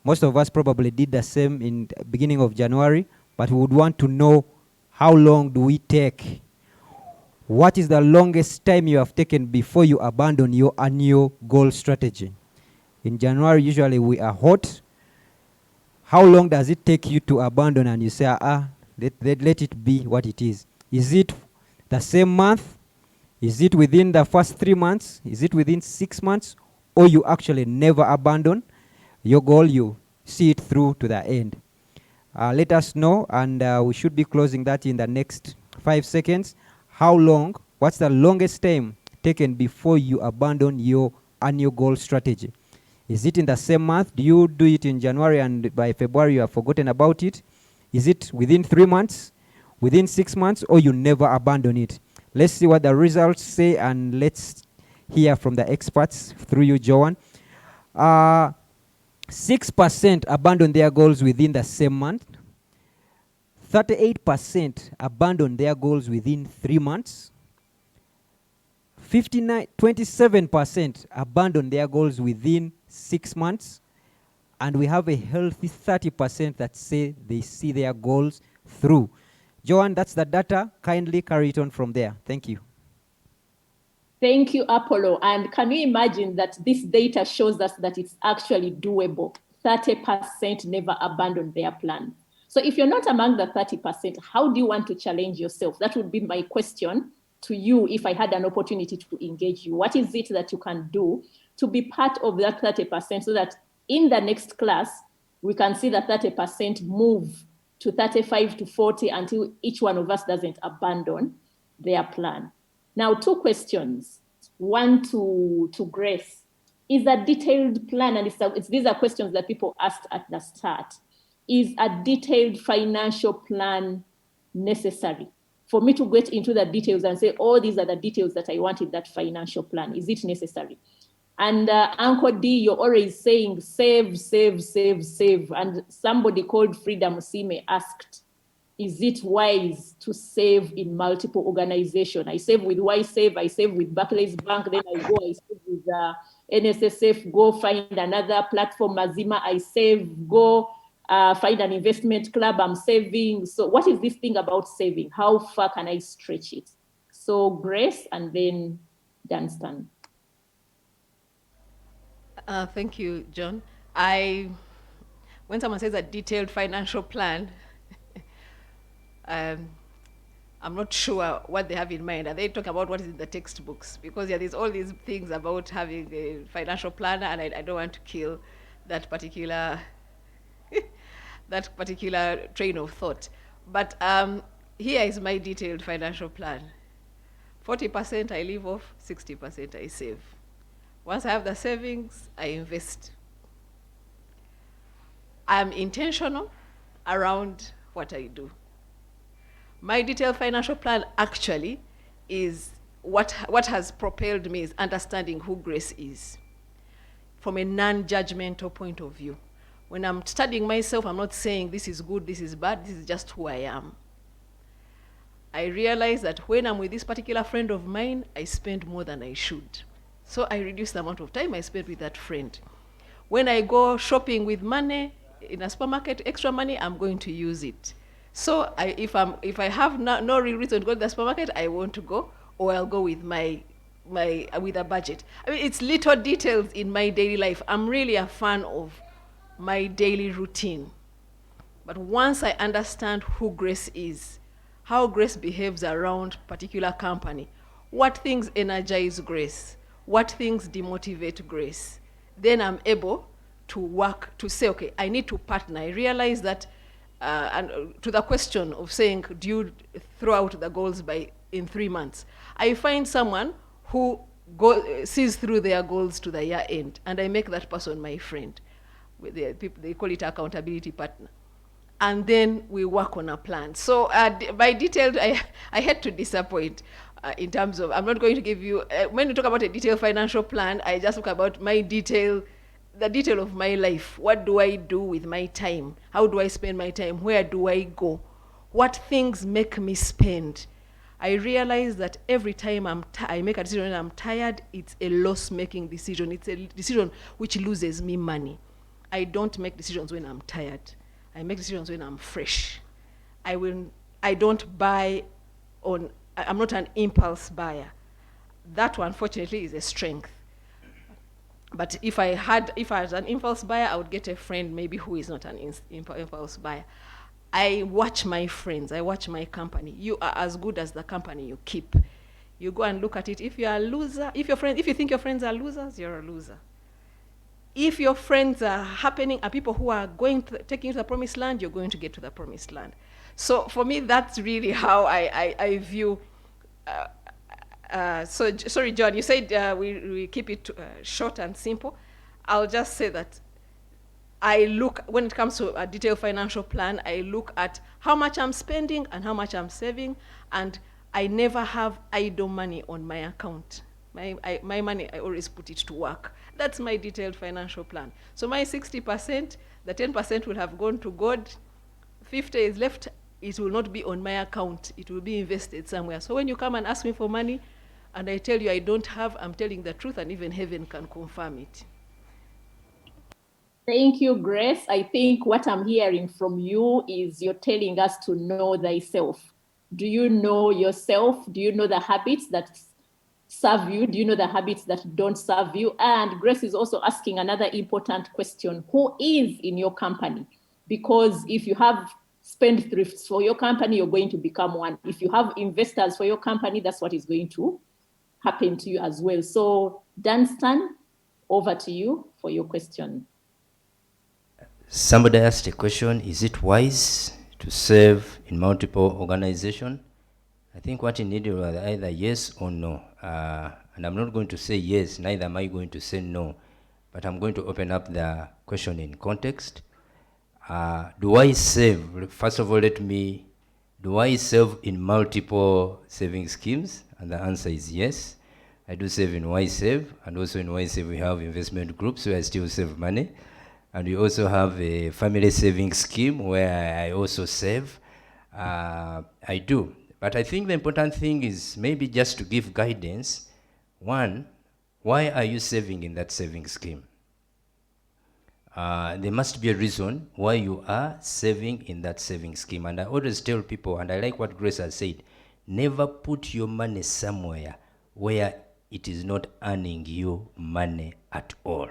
[SPEAKER 1] Most of us probably did the same in the beginning of January, but we would want to know, how long do we take? What is the longest time you have taken before you abandon your annual goal strategy? In January, usually we are hot. How long does it take you to abandon and you say, let it be what it is? Is it the same month? Is it within the first 3 months? Is it within 6 months? Or you actually never abandon your goal, you see it through to the end? Let us know, and we should be closing that in the next 5 seconds. How long, what's the longest time taken before you abandon your annual goal strategy? Is it in the same month? Do you do it in January and by February you have forgotten about it? Is it within 3 months, within 6 months, or you never abandon it? Let's see what the results say, and let's hear from the experts through you, Joan. 6% abandon their goals within the same month. 38% abandon their goals within 3 months. 27% abandon their goals within 6 months. And we have a healthy 30% that say they see their goals through. Joan, that's the data. Kindly carry it on from there. Thank you.
[SPEAKER 3] Thank you, Apollo. And can you imagine that this data shows us that it's actually doable? 30% never abandon their plan. So if you're not among the 30%, how do you want to challenge yourself? That would be my question to you if I had an opportunity to engage you. What is it that you can do to be part of that 30% so that in the next class, we can see that 30% move to 35 to 40 until each one of us doesn't abandon their plan? Now, 2 questions. One to Grace. Is a detailed plan, and these are questions that people asked at the start. Is a detailed financial plan necessary? For me to get into the details and say, oh, these are the details that I want in that financial plan. Is it necessary? And Uncle D, you're always saying save, save, save, save. And somebody called Frida Musime asked, is it wise to save in multiple organizations? I save with YSave, I save with Barclays Bank, then I save with NSSF, go find another platform, Mazima, I save, go find an investment club, I'm saving. So what is this thing about saving? How far can I stretch it? So Grace and then Danstan.
[SPEAKER 5] Thank you, John. When someone says a detailed financial plan, I'm not sure what they have in mind. Are they talking about what is in the textbooks? Because there's all these things about having a financial planner, and I don't want to kill that particular that particular train of thought. But here is my detailed financial plan. 40% I live off, 60% I save. Once I have the savings, I invest. I'm intentional around what I do. My detailed financial plan actually is what has propelled me is understanding who Grace is from a non-judgmental point of view. When I'm studying myself, I'm not saying this is good, this is bad, this is just who I am. I realize that when I'm with this particular friend of mine, I spend more than I should. So I reduce the amount of time I spend with that friend. When I go shopping with money in a supermarket, extra money, I'm going to use it. So if I have no real reason to go to the supermarket, I want to go, or I'll go with with a budget. I mean, it's little details in my daily life. I'm really a fan of my daily routine. But once I understand who Grace is, how Grace behaves around particular company, what things energize Grace, what things demotivate Grace, then I'm able to work, to say, okay, I need to partner. I realize that, and to the question of saying, do you throw out the goals in 3 months? I find someone who sees through their goals to the year end, and I make that person my friend. They call it accountability partner. And then we work on a plan. So by detailed, I had to disappoint in terms of, I'm not going to give you, when you talk about a detailed financial plan, I just talk about the detail of my life. What do I do with my time? How do I spend my time? Where do I go? What things make me spend? I realize that every time I make a decision and I'm tired, it's a loss-making decision. It's a decision which loses me money. I don't make decisions when I'm tired. I make decisions when I'm fresh. I don't buy I'm not an impulse buyer. That, unfortunately, is a strength. But if I was an impulse buyer, I would get a friend maybe who is not an impulse buyer. I watch my friends. I watch my company. You are as good as the company you keep. You go and look at it. If you are a loser, if you think your friends are losers, you're a loser. If your friends are people who are taking you to the promised land, you're going to get to the promised land. So for me, that's really how I view. Sorry, John, you said we keep it short and simple. I'll just say that when it comes to a detailed financial plan, I look at how much I'm spending and how much I'm saving, and I never have idle money on my account. My money, I always put it to work. That's my detailed financial plan. So my 60%, the 10% will have gone to God. 50 is left. It will not be on my account. It will be invested somewhere. So when you come and ask me for money, and I tell you I don't have, I'm telling the truth, and even heaven can confirm it.
[SPEAKER 3] Thank you, Grace. I think what I'm hearing from you is you're telling us to know thyself. Do you know yourself? Do you know the habits that serve you? Do you know the habits that don't serve you? And Grace is also asking another important question. Who is in your company? Because if you have spendthrifts for your company, you're going to become one. If you have investors for your company, that's what is going to happen to you as well. So Danstan, over to you for your question.
[SPEAKER 4] Somebody asked a question, is it wise to serve in multiple organizations? I think what you need is either yes or no. And I'm not going to say yes, neither am I going to say no. But I'm going to open up the question in context. Do I save? First of all, do I save in multiple saving schemes? And the answer is yes. I do save in YSave, and also in YSave we have investment groups where I still save money. And we also have a family saving scheme where I also save. I do. But I think the important thing is maybe just to give guidance. One, why are you saving in that saving scheme? There must be a reason why you are saving in that saving scheme. And I always tell people, and I like what Grace has said, never put your money somewhere where it is not earning you money at all.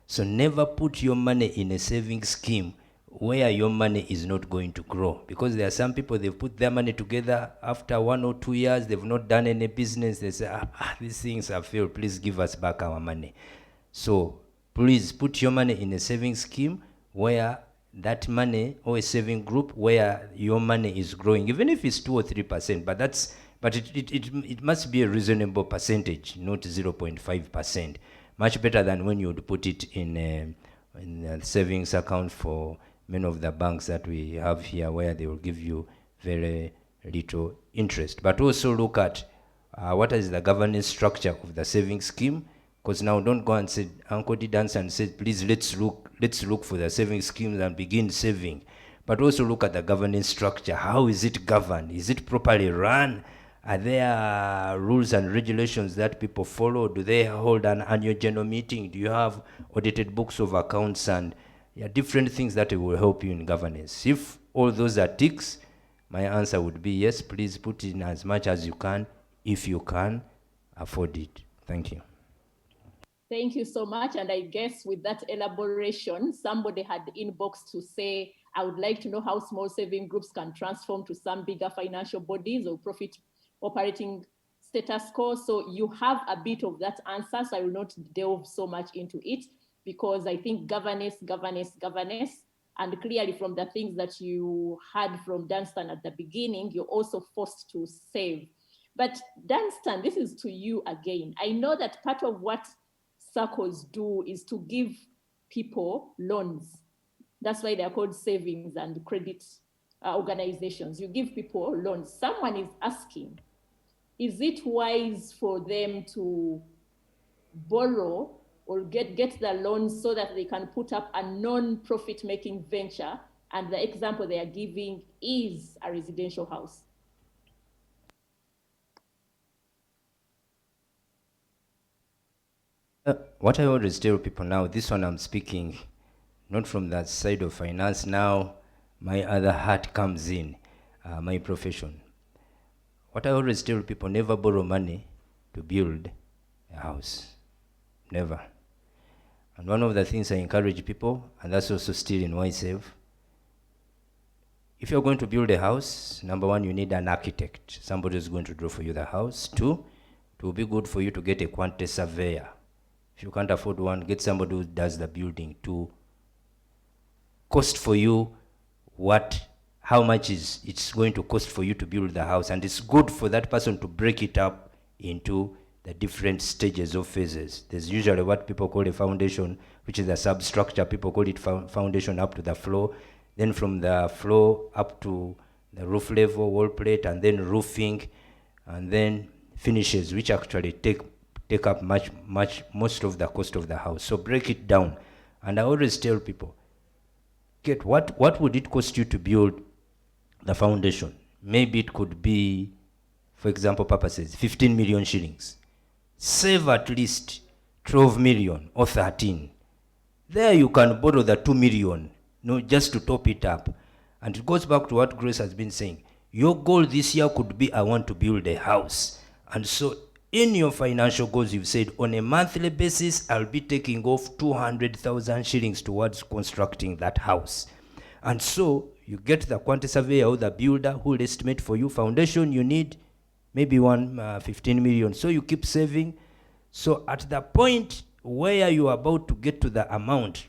[SPEAKER 4] So never put your money in a saving scheme where your money is not going to grow. Because there are some people, they've put their money together, after 1 or 2 years, they've not done any business, they say, these things have failed, please give us back our money. So please put your money in a saving scheme where that money, or a saving group where your money is growing, even if it's 2 or 3%, but it must be a reasonable percentage, not 0.5%. Much better than when you would put it in a savings account for many of the banks that we have here, where they will give you very little interest. But also look at what is the governance structure of the savings scheme. Because now don't go and say, Uncle D Danstan said, please let's look for the saving schemes and begin saving. But also look at the governance structure. How is it governed? Is it properly run? Are there rules and regulations that people follow? Do they hold an annual general meeting? Do you have audited books of accounts and different things that will help you in governance? If all those are ticks, my answer would be yes, please put in as much as you can, if you can afford it. Thank you.
[SPEAKER 3] Thank you so much. And I guess with that elaboration, somebody had inboxed to say, I would like to know how small saving groups can transform to some bigger financial bodies or profit operating status quo. So you have a bit of that answer, so I will not delve so much into it. because I think governance. And clearly from the things that you had from Danstan at the beginning, you're also forced to save. But Danstan, this is to you again. I know that part of what circles do is to give people loans. That's why they're called savings and credit organizations. You give people loans. Someone is asking, is it wise for them to borrow or get the loans so that they can put up a non-profit making venture? And the example they are giving is a residential house.
[SPEAKER 4] What I always tell people now, this one I'm speaking not from that side of finance. Now my other hat comes in, my profession. What I always tell people, never borrow money to build a house. Never. And one of the things I encourage people, and that's also still in YSEV, if you're going to build a house, number one, you need an architect. Somebody who's going to draw for you the house. Two, it will be good for you to get a quantity surveyor. If you can't afford one, get somebody who does the building to cost for you how much it's going to cost for you to build the house. And it's good for that person to break it up into the different stages of phases. There's usually what people call a foundation, which is a substructure. People call it foundation up to the floor. Then from the floor up to the roof level, wall plate, and then roofing, and then finishes, which actually take up most of the cost of the house. So break it down. And I always tell people, get what would it cost you to build the foundation? Maybe it could be, for example, Papa says 15 million shillings. Save at least 12 million or 13. There you can borrow the 2 million, just to top it up. And it goes back to what Grace has been saying. Your goal this year could be, I want to build a house. And so in your financial goals, you've said, on a monthly basis, I'll be taking off 200,000 shillings towards constructing that house. And so you get the quantity surveyor or the builder who will estimate for you. Foundation, you need maybe 15 million. So you keep saving. So at the point where you are about to get to the amount,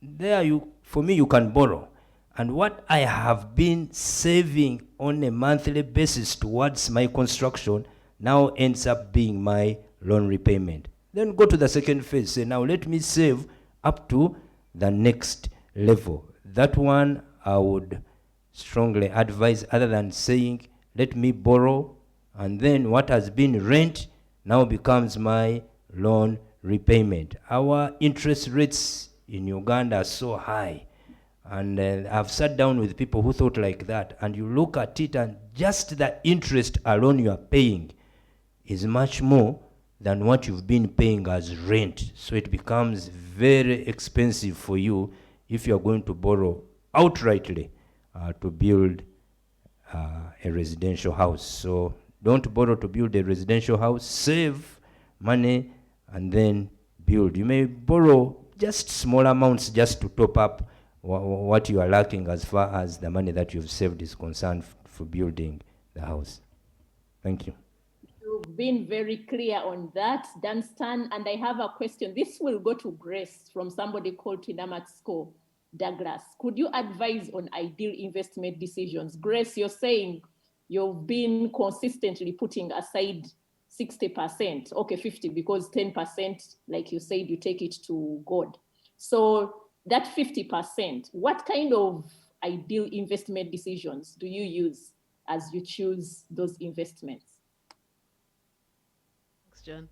[SPEAKER 4] there for me, you can borrow. And what I have been saving on a monthly basis towards my construction now ends up being my loan repayment. Then go to the second phase. Say, now let me save up to the next level. That one I would strongly advise, other than saying, let me borrow, and then what has been rent now becomes my loan repayment. Our interest rates in Uganda are so high. And I've sat down with people who thought like that, and you look at it, and just the interest alone you are paying is much more than what you've been paying as rent. So it becomes very expensive for you if you're going to borrow outrightly to build a residential house. So don't borrow to build a residential house. Save money and then build. You may borrow just small amounts just to top up what you are lacking as far as the money that you've saved is concerned for building the house. Thank you.
[SPEAKER 3] You've been very clear on that, Danstan. And I have a question. This will go to Grace from somebody called Twinamatsko Douglas. Could you advise on ideal investment decisions? Grace, you're saying you've been consistently putting aside 60%, okay, 50, because 10%, like you said, you take it to God. So that 50%, what kind of ideal investment decisions do you use as you choose those investments?
[SPEAKER 5] Thanks, John.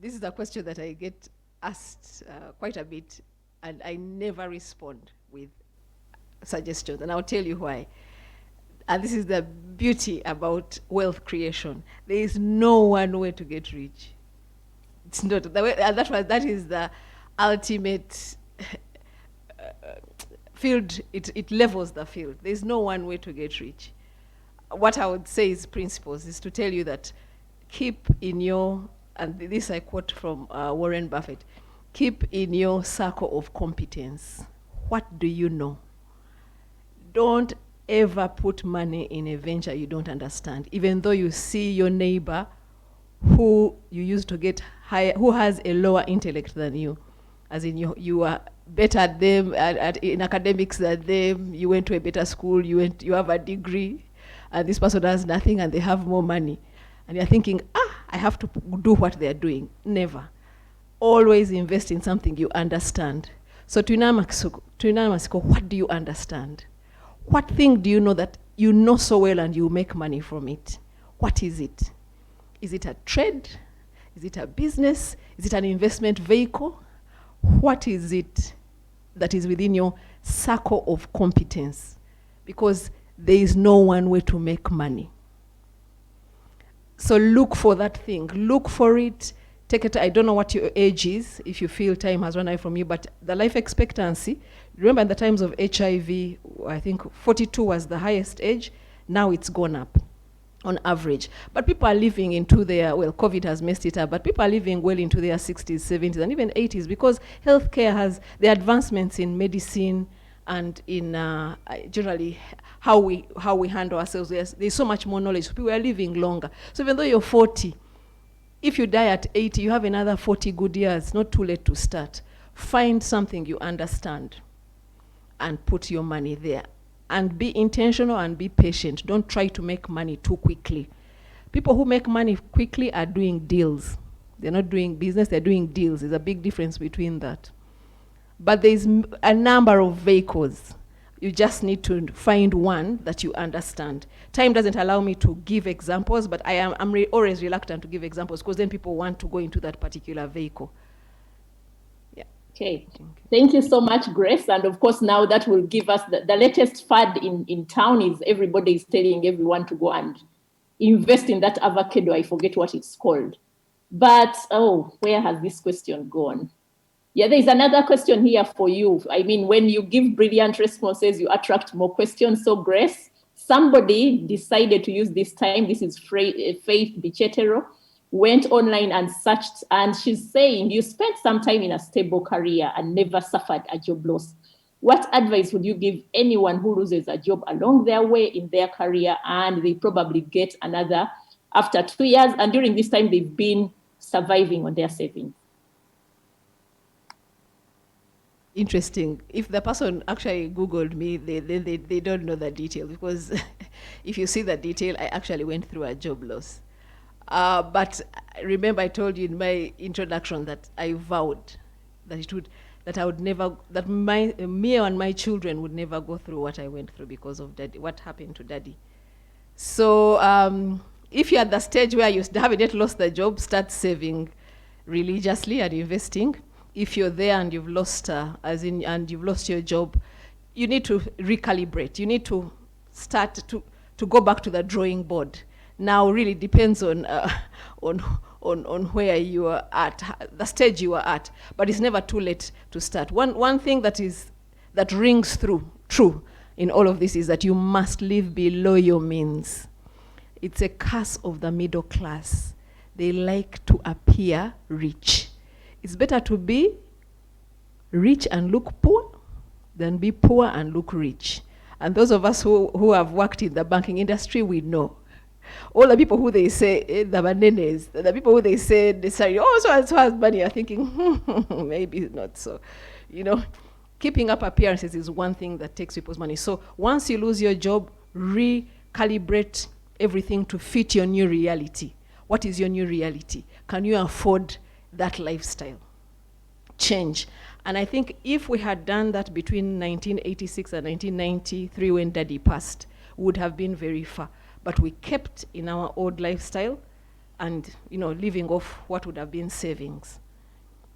[SPEAKER 5] This is a question that I get asked quite a bit, and I never respond with suggestions, and I'll tell you why. And this is the beauty about wealth creation. There is no one way to get rich. It's not the way, and that is the ultimate field. It levels the field. There's no one way to get rich. What I would say is principles is to tell you that keep in your, and this I quote from Warren Buffett, keep in your circle of competence. What do you know? Don't ever put money in a venture you don't understand, even though you see your neighbor who you used to get who has a lower intellect than you, as in you are better at them in academics than them. You went to a better school. You have a degree, and this person has nothing, and they have more money, and you're thinking, I have to do what they are doing. Never. Always invest in something you understand. So Masiko, what do you understand? What thing do you know that you know so well and you make money from it? What is it? Is it a trade? Is it a business? Is it an investment vehicle? What is it that is within your circle of competence? Because there is no one way to make money. So look for that thing. Look for it. Take it. I don't know what your age is, if you feel time has run out from you, but the life expectancy, remember in the times of HIV, I think 42 was the highest age. Now it's gone up on average. But people are living into their, well, COVID has messed it up, but people are living well into their 60s, 70s, and even 80s, because healthcare has the advancements in medicine and in generally how we handle ourselves. There's so much more knowledge. People are living longer. So even though you're 40, if you die at 80, you have another 40 good years. It's not too late to start. Find something you understand and put your money there. And be intentional and be patient. Don't try to make money too quickly. People who make money quickly are doing deals. They're not doing business, they're doing deals. There's a big difference between that. But there's a number of vehicles. You just need to find one that you understand. Time doesn't allow me to give examples, but I'm always reluctant to give examples because then people want to go into that particular vehicle. Yeah.
[SPEAKER 3] Okay. Thank you so much, Grace. And of course, now that will give us the latest fad in town is everybody is telling everyone to go and invest in that avocado. I forget what it's called. But, where has this question gone? Yeah, there's another question here for you. I mean, when you give brilliant responses, you attract more questions. So, Grace, somebody decided to use this time. This is Faith Bichetero, went online and searched, and she's saying, you spent some time in a stable career and never suffered a job loss. What advice would you give anyone who loses a job along their way in their career and they probably get another after 2 years, and during this time they've been surviving on their savings?
[SPEAKER 5] Interesting. If the person actually Googled me, they don't know the detail, because if you see the detail, I actually went through a job loss. But remember, I told you in my introduction that I vowed that me and my children would never go through what I went through because of what happened to Daddy. So if you're at the stage where you haven't yet lost the job, start saving religiously and investing. If you're there and you've lost, and you've lost your job, you need to recalibrate. You need to start to go back to the drawing board. Now, really depends on where you are at, the stage you are at. But it's never too late to start. One thing that rings true in all of this is that you must live below your means. It's a curse of the middle class. They like to appear rich. It's better to be rich and look poor than be poor and look rich. And those of us who have worked in the banking industry, we know. All the people who they say, the bananas, the people who they say, they say, so has money, are thinking, maybe not so. Keeping up appearances is one thing that takes people's money. So once you lose your job, recalibrate everything to fit your new reality. What is your new reality? Can you afford that lifestyle? Change. And I think if we had done that between 1986 and 1993 when Daddy passed, we would have been very far. But we kept in our old lifestyle and living off what would have been savings.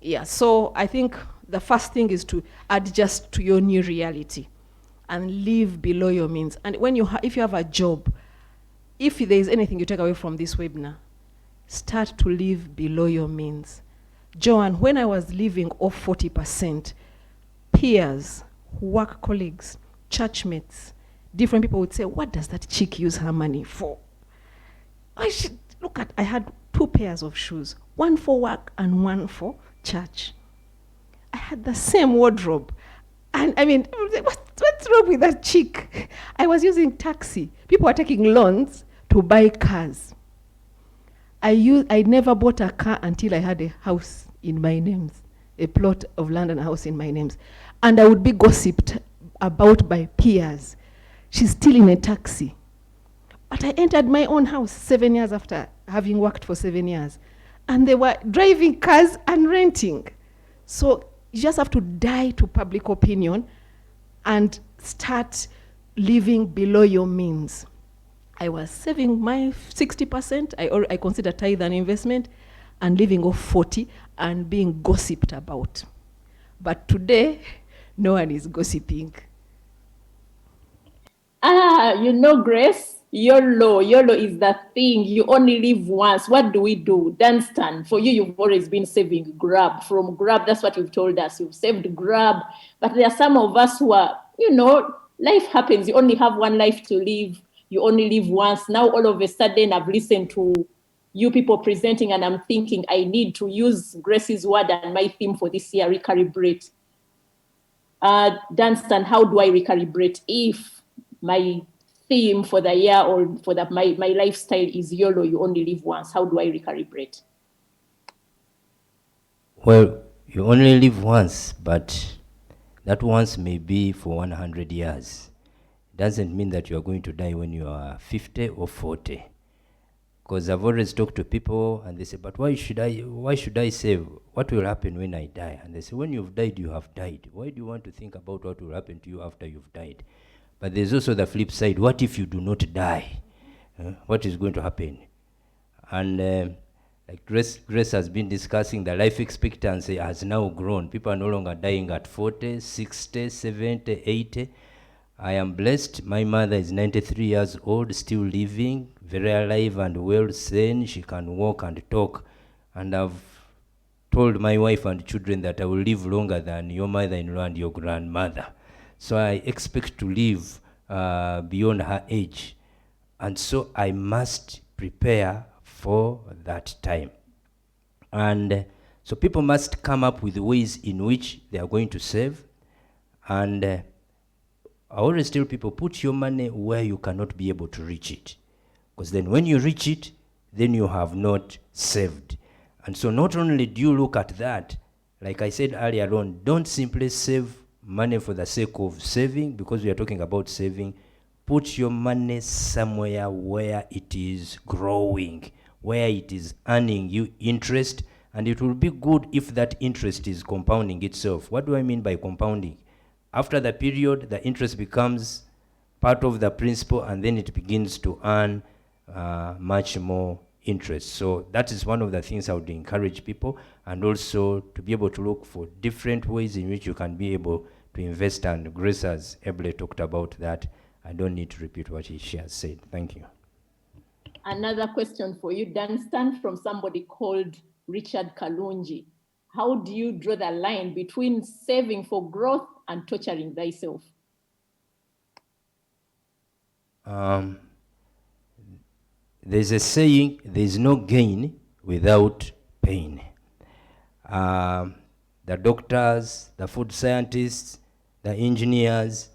[SPEAKER 5] Yeah, so I think the first thing is to adjust to your new reality and live below your means. And if you have a job, if there is anything you take away from this webinar, start to live below your means. Joan, when I was living off 40%, peers, work colleagues, churchmates, different people would say, what does that chick use her money for? I had 2 pairs of shoes, one for work and one for church. I had the same wardrobe. And I mean, what's wrong with that chick? I was using taxi. People were taking loans to buy cars. I never bought a car until I had a house in my names, a plot of land and a house in my names. And I would be gossiped about by peers. She's still in a taxi. But I entered my own house 7 years after having worked for 7 years. And they were driving cars and renting. So you just have to die to public opinion and start living below your means. I was saving my 60%. I consider tithe an investment, and living off 40 and being gossiped about. But today, no one is gossiping.
[SPEAKER 3] Grace, YOLO is the thing. You only live once. What do we do? Danstan, for you, you've always been saving Grab. From Grab, that's what you've told us. You've saved Grab. But there are some of us who are, life happens. You only have one life to live. You only live once. Now, all of a sudden, I've listened to you people presenting, and I'm thinking I need to use Grace's word and my theme for this year, recalibrate. Danstan, how do I recalibrate if my theme for the year or for my lifestyle is YOLO, you only live once? How do I recalibrate?
[SPEAKER 4] Well, you only live once, but that once may be for 100 years. Doesn't mean that you are going to die when you are 50 or 40. Because I've always talked to people and they say, but why should I save? What will happen when I die? And they say, when you've died, you have died. Why do you want to think about what will happen to you after you've died? But there's also the flip side. What if you do not die? What is going to happen? And like Grace has been discussing, the life expectancy has now grown. People are no longer dying at 40, 60, 70, 80. I am blessed. My mother is 93 years old, still living, very alive and well sane. She can walk and talk. And I've told my wife and children that I will live longer than your mother-in-law and your grandmother. So I expect to live beyond her age. And so I must prepare for that time. And so people must come up with ways in which they are going to save. And I always tell people, put your money where you cannot be able to reach it. Because then when you reach it, then you have not saved. And so not only do you look at that, like I said earlier on, don't simply save money for the sake of saving, because we are talking about saving. Put your money somewhere where it is growing, where it is earning you interest, and it will be good if that interest is compounding itself. What do I mean by compounding? After the period, the interest becomes part of the principal, and then it begins to earn much more interest. So that is one of the things I would encourage people, and also to be able to look for different ways in which you can be able to invest. And Grace has ably talked about that. I don't need to repeat what she has said. Thank you.
[SPEAKER 3] Another question for you, Danstan, from somebody called Richard Kalunji. How do you draw the line between saving for growth and torturing thyself?
[SPEAKER 4] There's a saying, there's no gain without pain. The doctors, the food scientists, the engineers,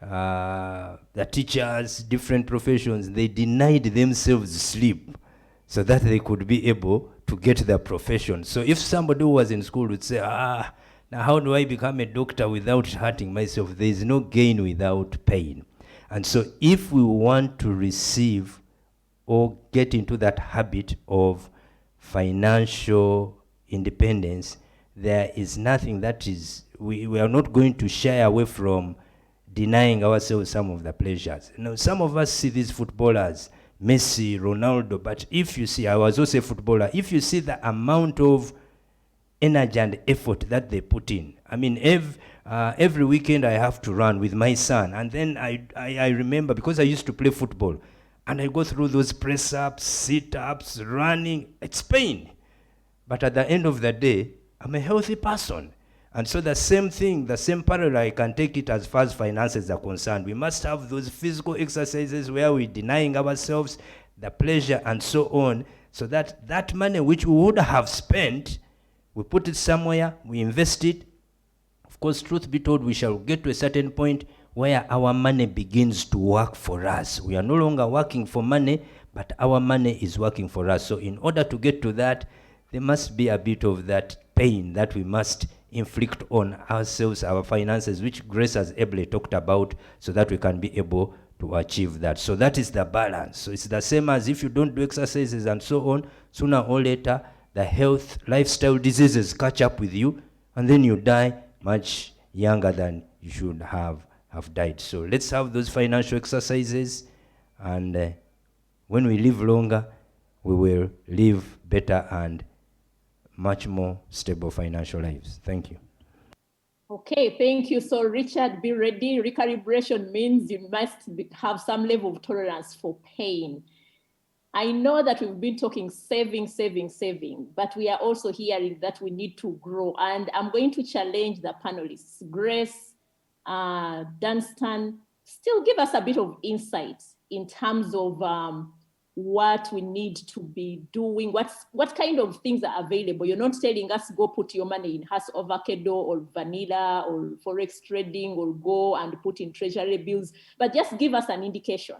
[SPEAKER 4] the teachers, different professions, they denied themselves sleep so that they could be able to get their profession. So if somebody who was in school would say, now how do I become a doctor without hurting myself? There is no gain without pain. And so if we want to receive or get into that habit of financial independence, there is nothing that is, we are not going to shy away from denying ourselves some of the pleasures. Some of us see these footballers, Messi, Ronaldo, but if you see, I was also a footballer, if you see the amount of energy and effort that they put in. I mean, every weekend I have to run with my son, and then I remember, because I used to play football, and I go through those press-ups, sit-ups, running, it's pain. But at the end of the day, I'm a healthy person. And so the same thing, the same parallel, I can take it as far as finances are concerned. We must have those physical exercises where we're denying ourselves the pleasure and so on, so that that money which we would have spent, we put it somewhere, we invest it. Of course, truth be told, we shall get to a certain point where our money begins to work for us. We are no longer working for money, but our money is working for us. So in order to get to that, there must be a bit of that pain that we must inflict on ourselves, our finances, which Grace has ably talked about, so that we can be able to achieve that. So that is the balance. So it's the same as if you don't do exercises and so on, sooner or later, the health, lifestyle diseases catch up with you, and then you die much younger than you should have died. So let's have those financial exercises, and when we live longer, we will live better and much more stable financial lives. Thank you.
[SPEAKER 3] Okay, thank you. So Richard, be ready. Recalibration means you must have some level of tolerance for pain. I know that we've been talking saving, but we are also hearing that we need to grow. And I'm going to challenge the panelists, Grace, Danstan, still give us a bit of insight in terms of what we need to be doing, what kind of things are available. You're not telling us go put your money in Hass avocado or vanilla or forex trading or go and put in treasury bills, but just give us an indication.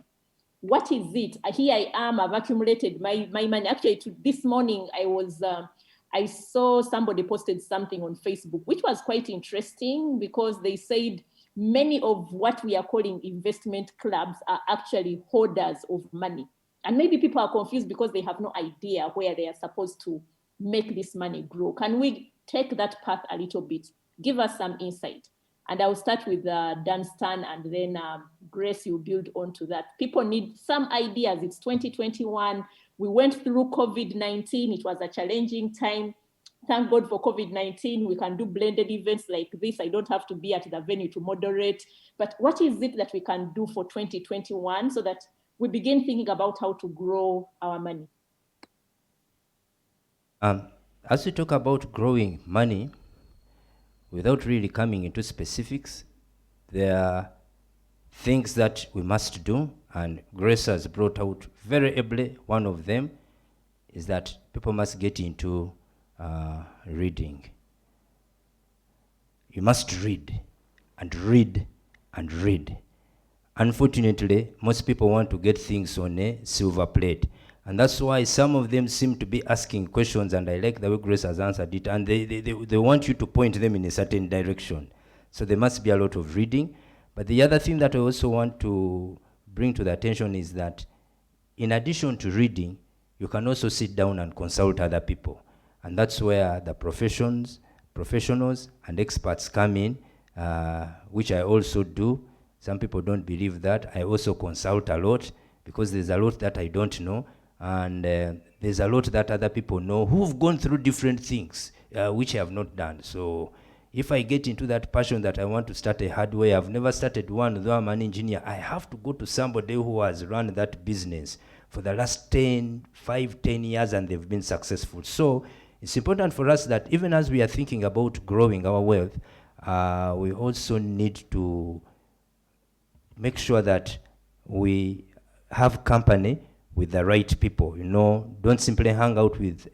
[SPEAKER 3] What is it? Here I am, I've accumulated my money. Actually, this morning I saw somebody posted something on Facebook, which was quite interesting because they said many of what we are calling investment clubs are actually hoarders of money. And maybe people are confused because they have no idea where they are supposed to make this money grow. Can we take that path a little bit? Give us some insight. And I'll start with Danstan, and then Grace, you build onto that. People need some ideas. It's 2021. We went through COVID-19. It was a challenging time. Thank God for COVID-19. We can do blended events like this. I don't have to be at the venue to moderate. But what is it that we can do for 2021 so that we begin thinking about how to grow our money?
[SPEAKER 4] As we talk about growing money, without really coming into specifics, there are things that we must do, and Grace has brought out very ably. One of them is that people must get into reading. You must read and read and read. Unfortunately, most people want to get things on a silver plate. And that's why some of them seem to be asking questions, and I like the way Grace has answered it, and they want you to point them in a certain direction. So there must be a lot of reading. But the other thing that I also want to bring to the attention is that in addition to reading, you can also sit down and consult other people. And that's where the professionals and experts come in, which I also do. Some people don't believe that. I also consult a lot because there's a lot that I don't know. And there's a lot that other people know who've gone through different things, which I have not done. So if I get into that passion that I want to start a hardware, I've never started one, though I'm an engineer, I have to go to somebody who has run that business for the last 5, 10 years, and they've been successful. So it's important for us that even as we are thinking about growing our wealth, we also need to make sure that we have company with the right people. You know, don't simply hang out with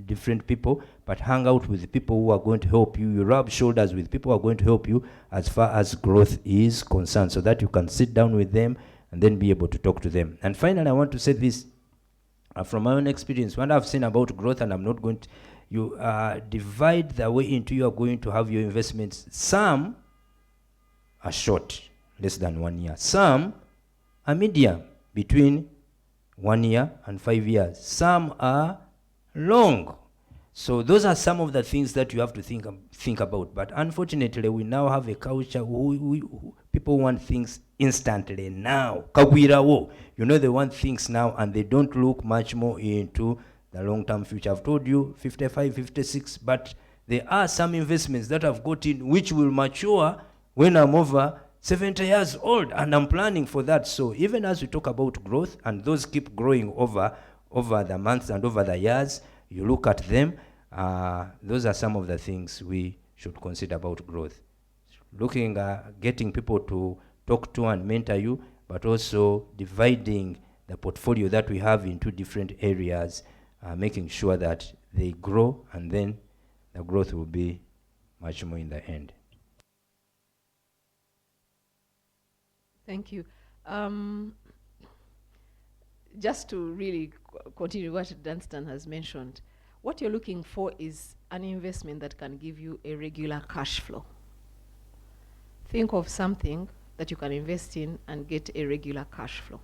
[SPEAKER 4] different people, but hang out with people who are going to help you. You rub shoulders with people who are going to help you as far as growth is concerned, so that you can sit down with them and then be able to talk to them. And finally, I want to say this from my own experience. What I've seen about growth, and I'm not going to, you divide the way into you are going to have your investments. Some are short, less than 1 year. Some are medium, between 1 year and 5 years. Some are long. So those are some of the things that you have to think about. But unfortunately, we now have a culture who people want things instantly now. Kagwirawo. You know, they want things now, and they don't look much more into the long-term future. I've told you 55, 56, but there are some investments that I've got in which will mature when I'm over 70 years old, and I'm planning for that. So even as we talk about growth, and those keep growing over the months and over the years, you look at them, those are some of the things we should consider about growth. Looking at getting people to talk to and mentor you, but also dividing the portfolio that we have into different areas, making sure that they grow, and then the growth will be much more in the end.
[SPEAKER 5] Thank you. just to really continue what Danstan has mentioned, what you're looking for is an investment that can give you a regular cash flow. Think of something that you can invest in and get a regular cash flow.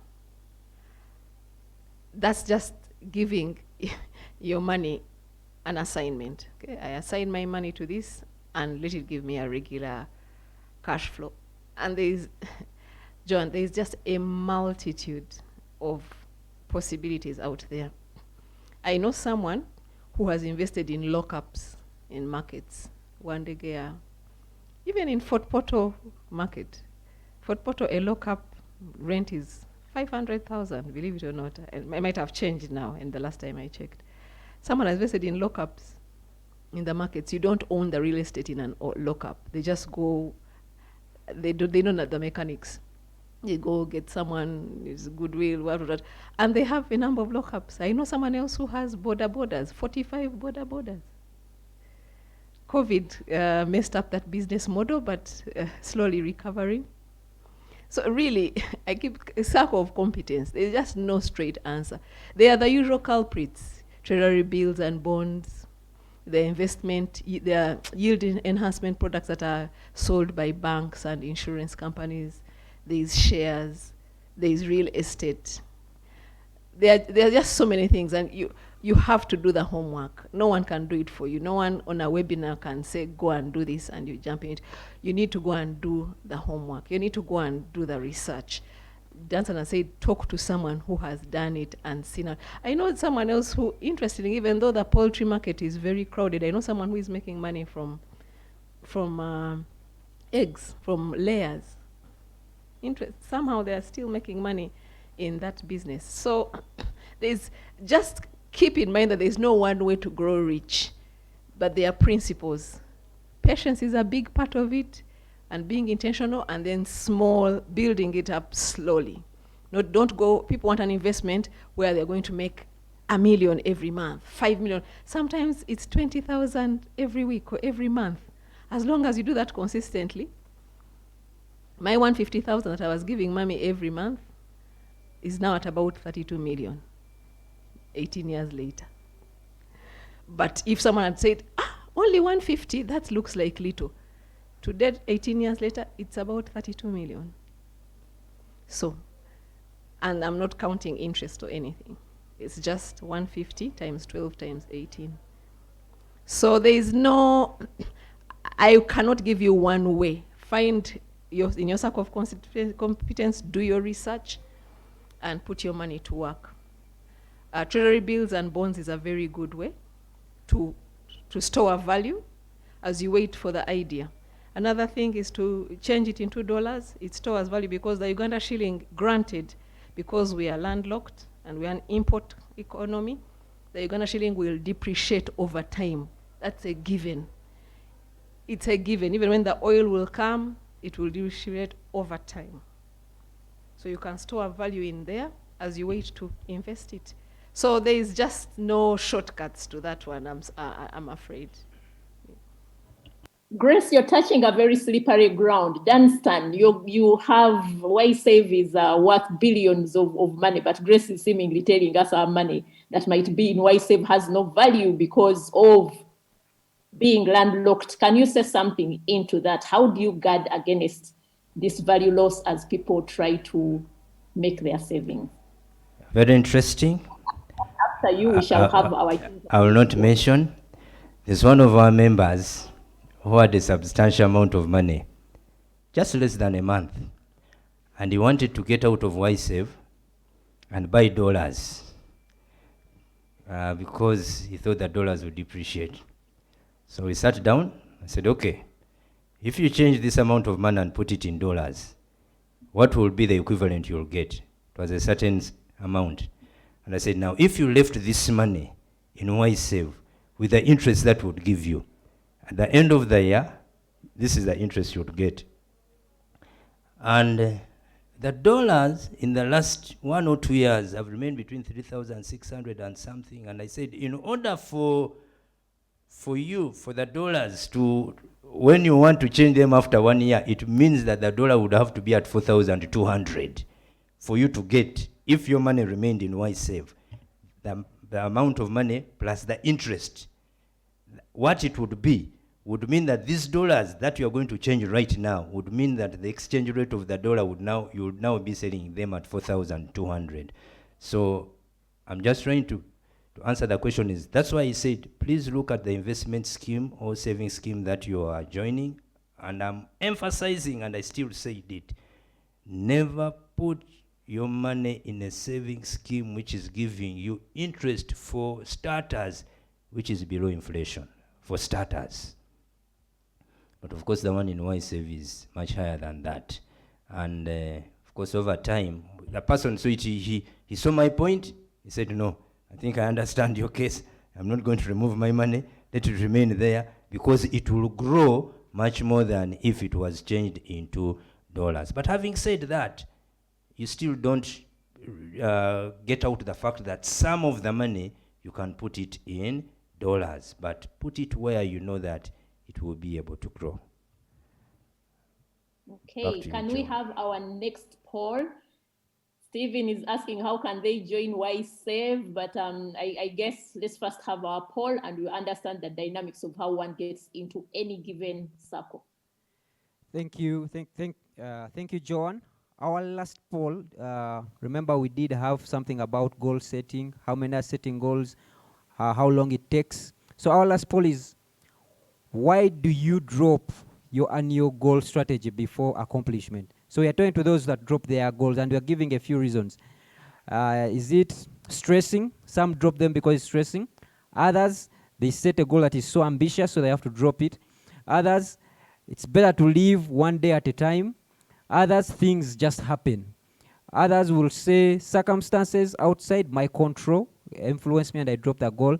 [SPEAKER 5] That's just giving your money an assignment. Okay? I assign my money to this and let it give me a regular cash flow. And Joan, there is just a multitude of possibilities out there. I know someone who has invested in lockups in markets. One day, even in Fort Portal market. Fort Portal, a lockup rent is 500,000, believe it or not. It might have changed now, and the last time I checked. Someone has invested in lockups in the markets. You don't own the real estate in an lockup. They just go, they don't know the mechanics. You go get someone, is goodwill, whatever, and they have a number of lockups. I know someone else who has borders, 45 borders. COVID messed up that business model, but slowly recovering. So really, I keep a circle of competence. There's just no straight answer. They are the usual culprits: treasury bills and bonds, the investment, the yield enhancement products that are sold by banks and insurance companies. There's shares, there's real estate. There are just so many things, and you have to do the homework. No one can do it for you. No one on a webinar can say, go and do this, and you jump in it. You need to go and do the homework. You need to go and do the research. Danstan said, talk to someone who has done it and seen it. I know someone else who, interestingly, even though the poultry market is very crowded, I know someone who is making money from eggs, from layers. Somehow they are still making money in that business. So there's just keep in mind that there's no one way to grow rich, but there are principles. Patience is a big part of it, and being intentional, and then small, building it up slowly. Don't go, people want an investment where they're going to make $1 million every month, 5 million. Sometimes it's 20,000 every week or every month. As long as you do that consistently, my 150,000 that I was giving mommy every month is now at about 32 million, 18 years later. But if someone had said, only 150, that looks like little. Today, 18 years later, it's about 32 million. So, and I'm not counting interest or anything. It's just 150 times 12 times 18. So there is no, I cannot give you one way. Find in your circle of competence, do your research, and put your money to work. Treasury bills and bonds is a very good way to store value as you wait for the idea. Another thing is to change it into dollars. It stores value because the Uganda shilling, granted, because we are landlocked and we are an import economy, the Uganda shilling will depreciate over time. That's a given. It's a given. Even when the oil will come, it will depreciate over time. So you can store value in there as you wait to invest it. So there is just no shortcuts to that one, I'm afraid.
[SPEAKER 3] Grace, you're touching a very slippery ground. Danstan, you have YSave is worth billions of money, but Grace is seemingly telling us our money that might be in YSave has no value because of being landlocked. Can you say something into that? How do you guard against this value loss as people try to make their savings?
[SPEAKER 4] Very interesting.
[SPEAKER 3] After you, we shall have our...
[SPEAKER 4] I will not mention. There's one of our members who had a substantial amount of money, just less than a month, and he wanted to get out of YSave and buy dollars because he thought that dollars would depreciate. So we sat down and said, okay, if you change this amount of money and put it in dollars, what will be the equivalent you'll get? It was a certain amount. And I said, now, if you left this money in YSave with the interest that would give you, at the end of the year, this is the interest you would get. And the dollars in the last 1 or 2 years have remained between 3,600 and something. And I said, in order for the dollars to, when you want to change them after 1 year, it means that the dollar would have to be at 4,200 for you to get if your money remained in YSave, the amount of money plus the interest, what it would be would mean that these dollars that you are going to change right now would mean that the exchange rate of the dollar you would now be selling them at 4,200. So I'm just trying to answer the question is, that's why I said, please look at the investment scheme or saving scheme that you are joining. And I'm emphasizing, and I still say it, never put your money in a saving scheme which is giving you interest for starters, which is below inflation, for starters. But of course, the one in YSave is much higher than that. And of course, over time, the person, so he saw my point, he said, no, I think I understand your case. I'm not going to remove my money, let it remain there, because it will grow much more than if it was changed into dollars. But having said that, you still don't get out the fact that some of the money you can put it in dollars, but put it where you know that it will be able to grow.
[SPEAKER 3] Okay, can we have our next poll? Stephen is asking how can they join YSave, but I guess let's first have our poll and we understand the dynamics of how one gets into any given circle.
[SPEAKER 1] Thank you. Thank you, Joan. Our last poll, remember we did have something about goal setting, how many are setting goals, how long it takes. So our last poll is, why do you drop your annual goal strategy before accomplishment? So we are talking to those that drop their goals, and we are giving a few reasons. Is it stressing? Some drop them because it's stressing. Others, they set a goal that is so ambitious, so they have to drop it. Others, it's better to live one day at a time. Others, things just happen. Others will say circumstances outside my control influence me and I drop the goal.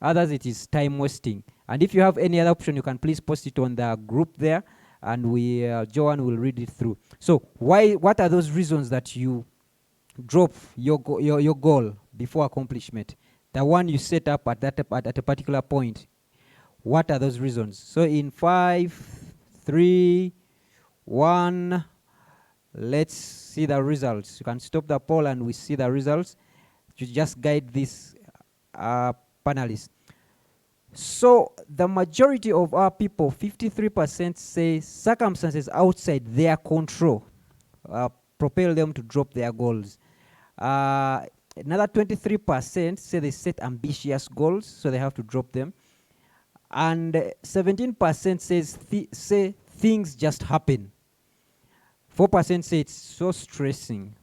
[SPEAKER 1] Others, it is time wasting. And if you have any other option, you can please post it on the group there, and Joan will read it through. So what are those reasons that you drop your goal before accomplishment? The one you set up at a particular point. What are those reasons? So in 5, 3, 1, let's see the results. You can stop the poll and we see the results. You just guide this panelists. So the majority of our people, 53%, say circumstances outside their control propel them to drop their goals. Another 23% say they set ambitious goals, so they have to drop them. And 17% say things just happen. 4% say it's so stressing.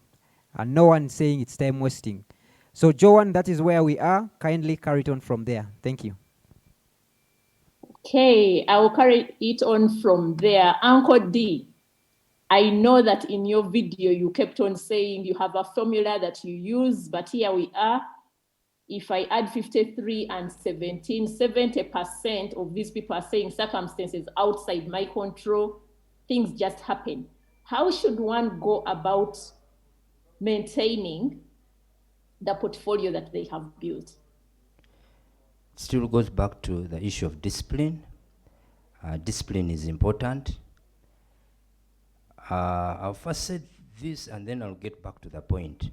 [SPEAKER 1] And no one saying it's time wasting. So Joan, that is where we are. Kindly carry it on from there. Thank you.
[SPEAKER 3] Okay, I will carry it on from there. Uncle D, I know that in your video you kept on saying you have a formula that you use, but here we are. If I add 53 and 17, 70% of these people are saying circumstances outside my control, things just happen. How should one go about maintaining the portfolio that they have built?
[SPEAKER 4] Still goes back to the issue of discipline. Discipline is important. I'll first say this and then I'll get back to the point.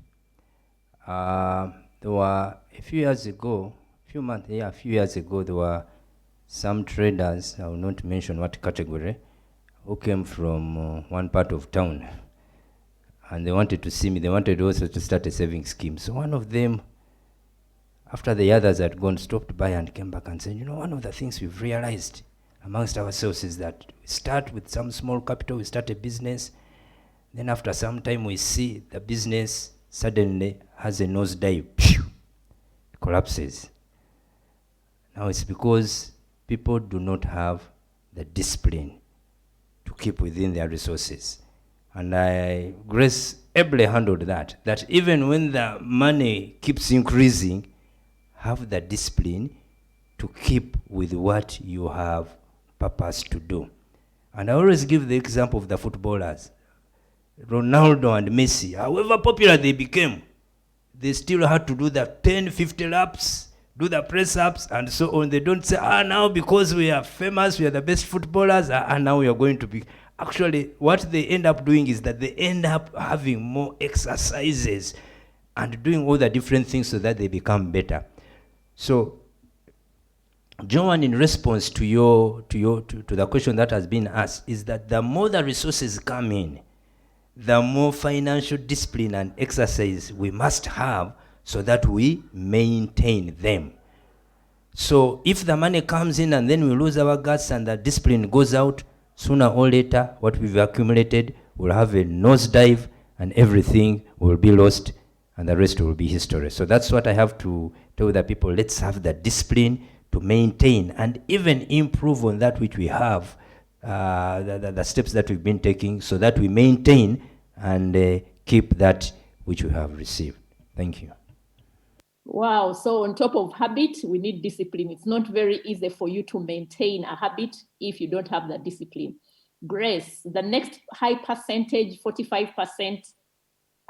[SPEAKER 4] There were a few years ago, there were some traders, I will not mention what category, who came from one part of town. And they wanted to see me. They wanted also to start a saving scheme. So one of them, after the others had gone, stopped by and came back and said, you know, one of the things we've realized amongst ourselves is that we start with some small capital, we start a business, then after some time we see the business suddenly has a nosedive, it collapses. Now it's because people do not have the discipline to keep within their resources. And Grace ably handled that even when the money keeps increasing, have the discipline to keep with what you have purpose to do. And I always give the example of the footballers. Ronaldo and Messi, however popular they became, they still had to do the 10, 50 laps, do the press-ups and so on. They don't say, now because we are famous, we are the best footballers, now we are going to be. Actually, what they end up doing is that they end up having more exercises and doing all the different things so that they become better. So, Joan, in response to the question that has been asked, is that the more the resources come in, the more financial discipline and exercise we must have so that we maintain them. So if the money comes in and then we lose our guts and the discipline goes out, sooner or later, what we've accumulated will have a nosedive and everything will be lost and the rest will be history. So that's what I have to tell the people. Let's have the discipline to maintain and even improve on that which we have, the steps that we've been taking so that we maintain and keep that which we have received. Thank you.
[SPEAKER 3] Wow, so on top of habit, we need discipline. It's not very easy for you to maintain a habit if you don't have that discipline. Grace, the next high percentage, 45%,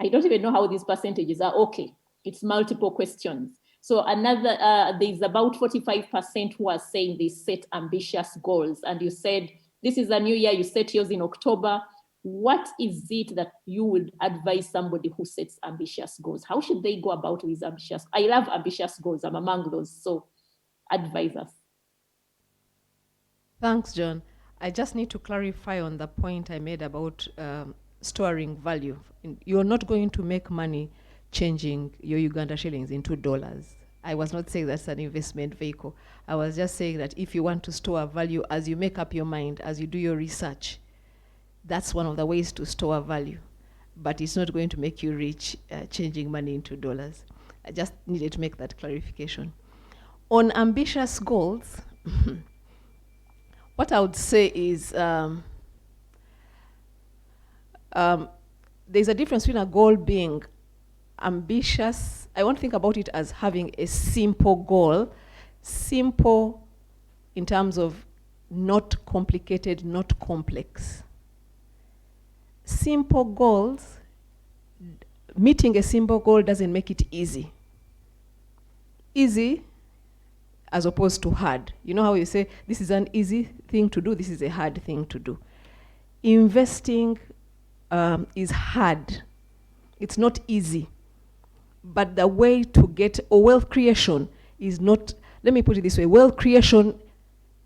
[SPEAKER 3] I don't even know how these percentages are. Okay, it's multiple questions. So another, there's about 45% who are saying they set ambitious goals. And you said, this is a new year, you set yours in October. What is it that you would advise somebody who sets ambitious goals? How should they go about these ambitious? I love ambitious goals. I'm among those. So advise us.
[SPEAKER 5] Thanks, John. I just need to clarify on the point I made about storing value. You're not going to make money changing your Uganda shillings into dollars. I was not saying that's an investment vehicle. I was just saying that if you want to store value as you make up your mind, as you do your research, that's one of the ways to store value. But it's not going to make you rich changing money into dollars. I just needed to make that clarification. On ambitious goals, what I would say is there's a difference between a goal being ambitious. I won't think about it as having a simple goal. Simple in terms of not complicated, not complex. Simple goals, meeting a simple goal doesn't make it easy. Easy as opposed to hard. You know how you say, this is an easy thing to do, this is a hard thing to do. Investing is hard. It's not easy. But the way to get, or wealth creation is not, let me put it this way, wealth creation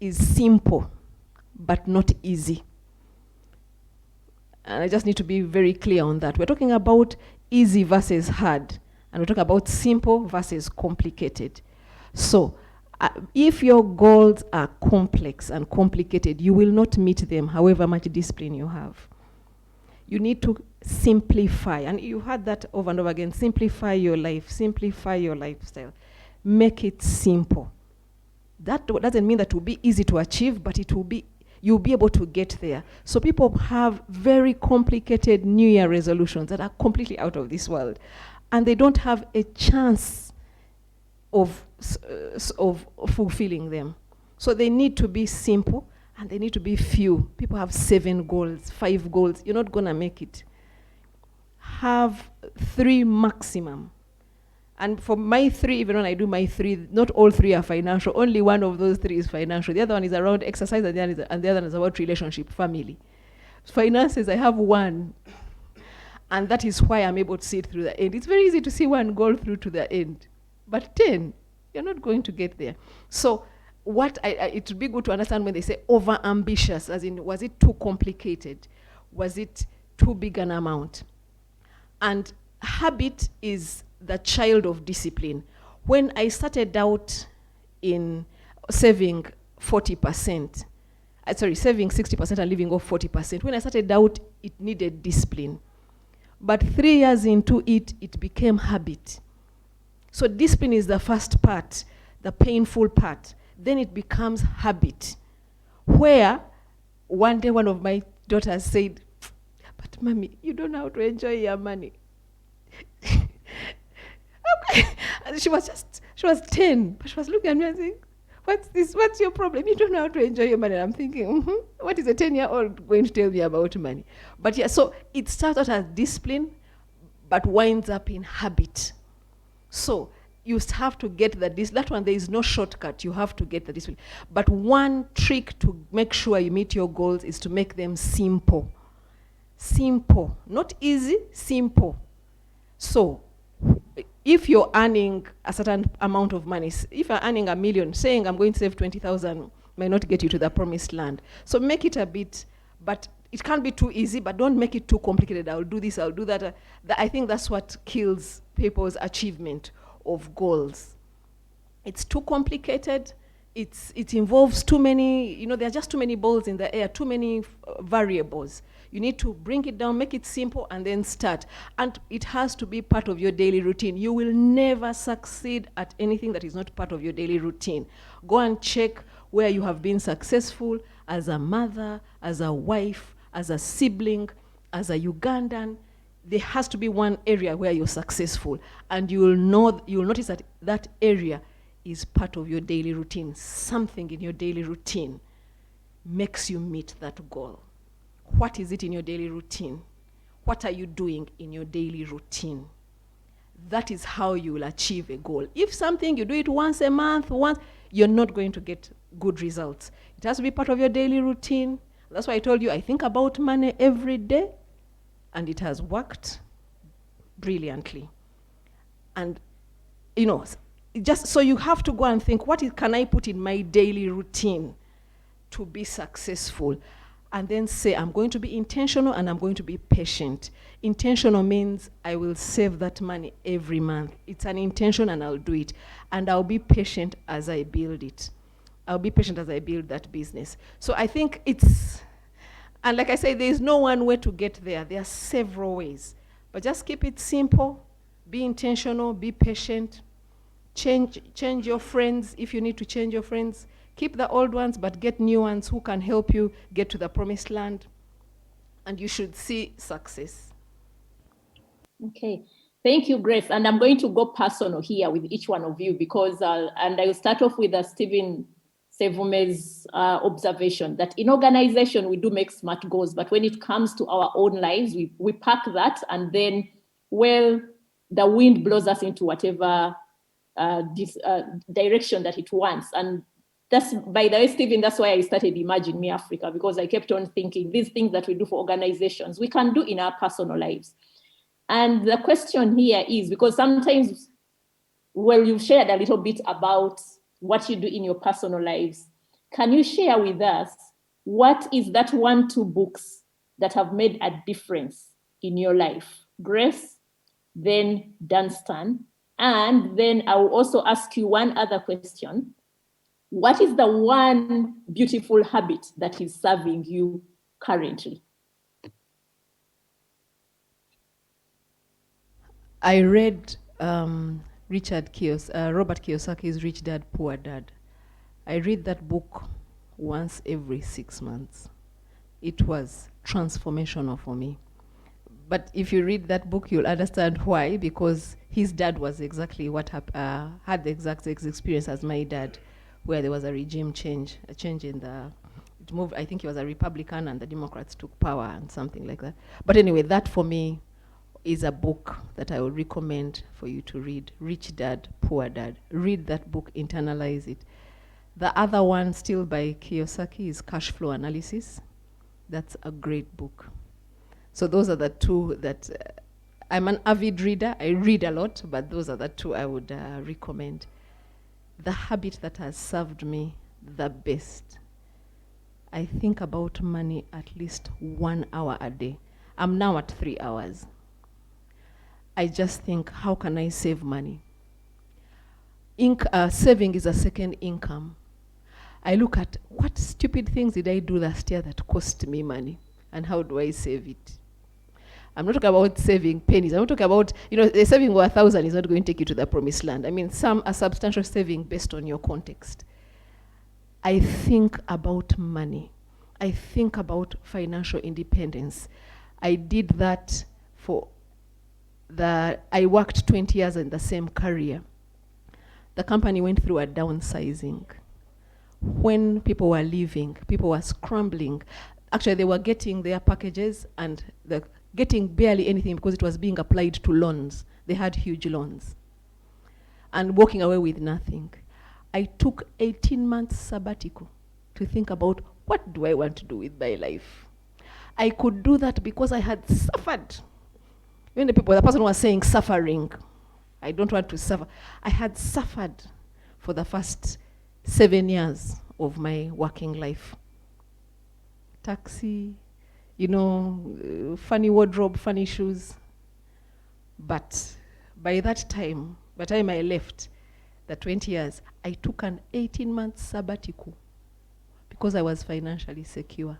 [SPEAKER 5] is simple, but not easy. And I just need to be very clear on that. We're talking about easy versus hard, and we're talking about simple versus complicated. So if your goals are complex and complicated, you will not meet them, however much discipline you have. You need to simplify, and you heard that over and over again, simplify your life, simplify your lifestyle. Make it simple. That doesn't mean that it will be easy to achieve, but it will be, you'll be able to get there. So people have very complicated New Year resolutions that are completely out of this world, and they don't have a chance of fulfilling them. So they need to be simple, and they need to be few. People have 7 goals, 5 goals. You're not gonna make it. Have 3 maximum. And for my 3, even when I do my 3, not all 3 are financial. Only one of those 3 is financial. The other one is around exercise, and the other one is about relationship, family. Finances, I have 1. And that is why I'm able to see it through the end. It's very easy to see 1 goal through to the end. But 10, you're not going to get there. So it would be good to understand when they say over-ambitious, as in, was it too complicated? Was it too big an amount? And habit is the child of discipline. When I started out in saving 40%, saving 60% and living off 40%, when I started out, it needed discipline. But 3 years into it, it became habit. So discipline is the first part, the painful part. Then it becomes habit. Where one day one of my daughters said, "But mommy, you don't know how to enjoy your money." Okay. And she was 10, but she was looking at me and saying, "What's this? What's your problem? You don't know how to enjoy your money." And I'm thinking, what is a 10-year-old going to tell me about money? But yeah, so it starts out as discipline, but winds up in habit. So you have to get that one, there is no shortcut. You have to get the discipline. But one trick to make sure you meet your goals is to make them simple. Simple, not easy, simple. So if you're earning a certain amount of money, if you're earning $1 million, saying I'm going to save 20,000 may not get you to the promised land. So make it a bit, but it can't be too easy, but don't make it too complicated. I'll do this, I'll do that. I think that's what kills people's achievement of goals. It's too complicated. It involves too many, there are just too many balls in the air, too many variables. You need to bring it down, make it simple, and then start. And it has to be part of your daily routine. You will never succeed at anything that is not part of your daily routine. Go and check where you have been successful as a mother, as a wife, as a sibling, as a Ugandan. There has to be one area where you're successful, and you'll notice that that area is part of your daily routine. Something in your daily routine makes you meet that goal. What is it in your daily routine? What are you doing in your daily routine? That is how you will achieve a goal. If something, you do it once a month, you're not going to get good results. It has to be part of your daily routine. That's why I told you I think about money every day, and it has worked brilliantly. And, just so you have to go and think, can I put in my daily routine to be successful? And then say, I'm going to be intentional and I'm going to be patient. Intentional means I will save that money every month. It's an intention and I'll do it. And I'll be patient as I build it. I'll be patient as I build that business. So I think and like I say, there's no one way to get there. There are several ways. But just keep it simple, be intentional, be patient, change your friends if you need to change your friends. Keep the old ones, but get new ones who can help you get to the promised land. And you should see success.
[SPEAKER 3] Okay. Thank you, Grace. And I'm going to go personal here with each one of you because, and I'll start off with Stephen Sevume's observation that in organization, we do make SMART goals, but when it comes to our own lives, we pack that and then, the wind blows us into whatever direction that it wants. And that's, by the way, Stephen, that's why I started Imagine Me Africa, because I kept on thinking these things that we do for organizations, we can do in our personal lives. And the question here is, because sometimes, you've shared a little bit about what you do in your personal lives. Can you share with us, what is that 1-2 books that have made a difference in your life? Grace, then Danstan, and then I will also ask you one other question. What is the one beautiful habit that is serving you currently?
[SPEAKER 5] I read Robert Kiyosaki's Rich Dad, Poor Dad. I read that book once every 6 months. It was transformational for me. But if you read that book, you'll understand why, because his dad was exactly had the exact experience as my dad, where there was a regime change, it moved, I think he was a Republican and the Democrats took power and something like that. But anyway, that for me is a book that I would recommend for you to read, Rich Dad, Poor Dad. Read that book, internalize it. The other one, still by Kiyosaki, is Cash Flow Analysis. That's a great book. So those are the two that, I'm an avid reader, I read a lot, but those are the two I would recommend. The habit that has served me the best, I think about money at least 1 hour a day. I'm now at 3 hours. I just think, how can I save money? Saving is a second income. I look at what stupid things did I do last year that cost me money, and how do I save it? I'm not talking about saving pennies. I'm not talking about, the saving of 1,000 is not going to take you to the promised land. I mean, a substantial saving based on your context. I think about money. I think about financial independence. I did that I worked 20 years in the same career. The company went through a downsizing. When people were leaving, people were scrambling. Actually, they were getting their packages and getting barely anything because it was being applied to loans. They had huge loans. And walking away with nothing. I took 18 months sabbatical to think about, what do I want to do with my life? I could do that because I had suffered. Even the person was saying suffering. I don't want to suffer. I had suffered for the first 7 years of my working life. Taxi, funny wardrobe, funny shoes. But by that time, by the time I left, the 20 years, I took an 18-month sabbatical because I was financially secure.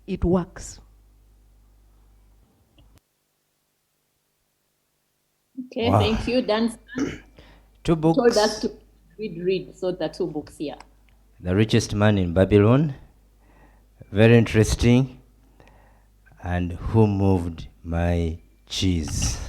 [SPEAKER 5] It works.
[SPEAKER 3] Okay,
[SPEAKER 4] Wow.
[SPEAKER 3] thank you, Danstan.
[SPEAKER 4] Two
[SPEAKER 3] Told us
[SPEAKER 4] books.
[SPEAKER 3] to read. So the 2 books here.
[SPEAKER 4] The Richest Man in Babylon. Very interesting. And Who Moved My Cheese?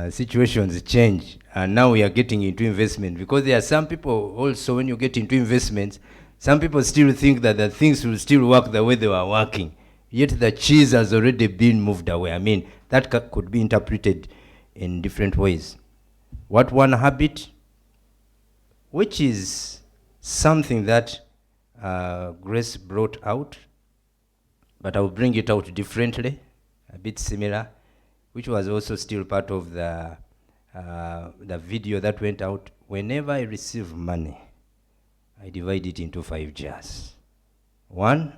[SPEAKER 4] Situations change, and now we are getting into investment, because there are some people also, when you get into investments, some people still think that the things will still work the way they were working, yet the cheese has already been moved away. I mean, that could be interpreted in different ways. What one habit, which is something that Grace brought out, but I will bring it out differently, a bit similar, which was also still part of the video that went out. Whenever I receive money, I divide it into 5 jars. 1,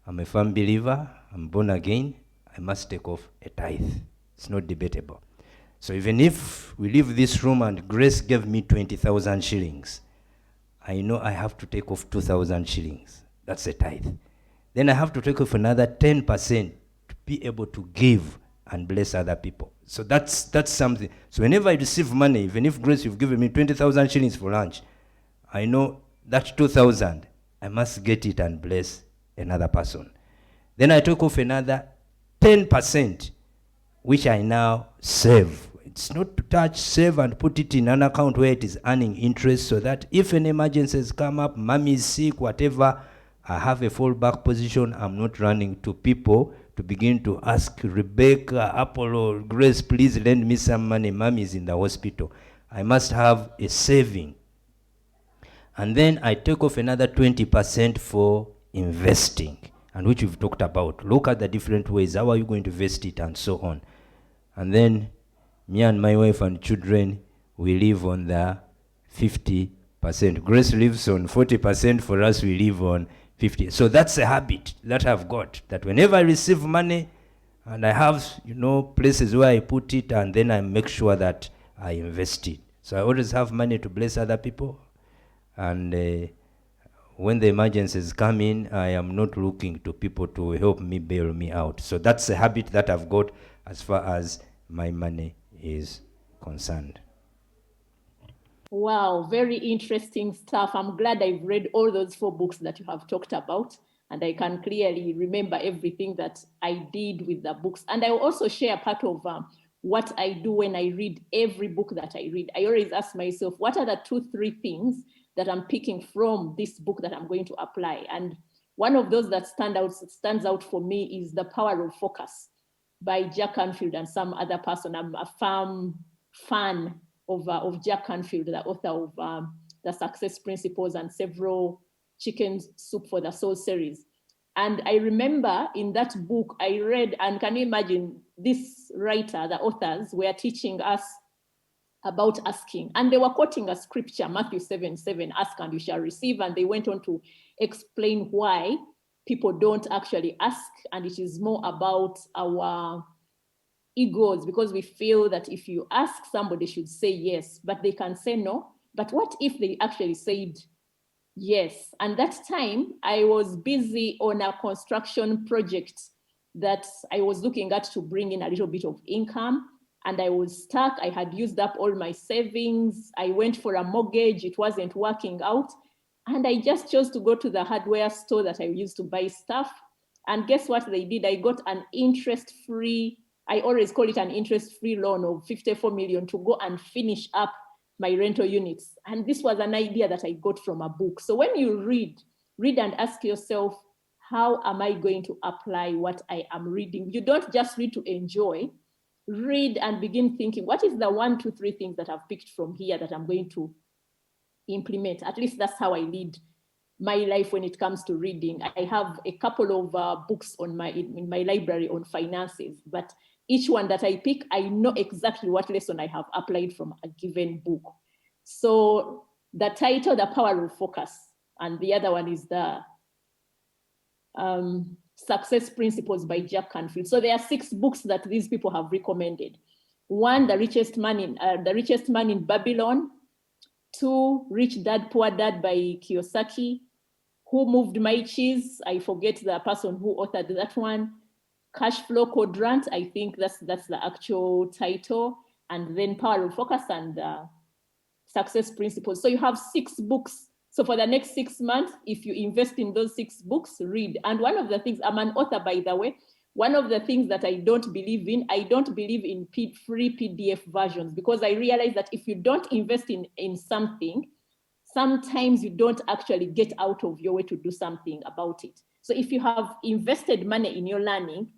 [SPEAKER 4] I'm a firm believer, I'm born again, I must take off a tithe. It's not debatable. So even if we leave this room and Grace gave me 20,000 shillings, I know I have to take off 2,000 shillings. That's a tithe. Then I have to take off another 10% to be able to give and bless other people. So that's something. So whenever I receive money, even if, Grace, you've given me 20,000 shillings for lunch, I know that 2,000, I must get it and bless another person. Then I took off another 10%, which I now save. It's not to touch, save and put it in an account where it is earning interest, so that if any emergencies come up, mommy is sick, whatever, I have a fallback position. I'm not running to people to begin to ask Rebecca, Apollo, Grace, please lend me some money. Mommy is in the hospital. I must have a saving. And then I take off another 20% for investing, and which we've talked about. Look at the different ways. How are you going to invest it, and so on. And then me and my wife and children, we live on the 50%. Grace lives on 40%. For us, we live on 50%. So that's a habit that I've got, that whenever I receive money, and I have, places where I put it, and then I make sure that I invest it. So I always have money to bless other people. And when the emergencies come in, I am not looking to people to help me bail me out. So that's a habit that I've got as far as my money is concerned.
[SPEAKER 3] Wow, very interesting stuff. I'm glad I've read all those 4 books that you have talked about, and I can clearly remember everything that I did with the books. And I will also share part of what I do when I read every book that I read. I always ask myself, what are the 2-3 things that I'm picking from this book that I'm going to apply? And one of those that stands out for me is The Power of Focus by Jack Canfield and some other person. I'm a firm fan of Jack Canfield, the author of The Success Principles and several Chicken Soup for the Soul series. And I remember in that book I read, and can you imagine, this writer, the authors were teaching us about asking. And they were quoting a scripture, Matthew 7:7, ask and you shall receive. And they went on to explain why people don't actually ask. And it is more about our egos, because we feel that if you ask, somebody should say yes, but they can say no. But what if they actually said yes? And that time I was busy on a construction project that I was looking at to bring in a little bit of income, and I was stuck. I had used up all my savings. I went for a mortgage. It wasn't working out. And I just chose to go to the hardware store that I used to buy stuff. And guess what they did? I got an interest-free, I always call it an interest-free loan of 54 million to go and finish up my rental units. And this was an idea that I got from a book. So when you read and ask yourself, how am I going to apply what I am reading? You don't just read to enjoy. Read and begin thinking, what is the 1, 2, 3 things that I've picked from here that I'm going to implement? At least that's how I lead my life when it comes to reading. I have a couple of books in my library on finances, but each one that I pick, I know exactly what lesson I have applied from a given book. So the title, The Power of Focus, and the other one is the Success Principles by Jack Canfield. So there are 6 books that these people have recommended. 1, The Richest Man in Babylon. 2, Rich Dad, Poor Dad by Kiyosaki. Who Moved My Cheese? I forget the person who authored that one. Cash Flow Quadrant, I think that's the actual title. And then Power of Focus and Success Principles. So you have 6 books. So for the next 6 months, if you invest in those 6 books, read. And one of the things, I'm an author, by the way. One of the things that I don't believe in free PDF versions, because I realize that if you don't invest in something, sometimes you don't actually get out of your way to do something about it. So if you have invested money in your learning,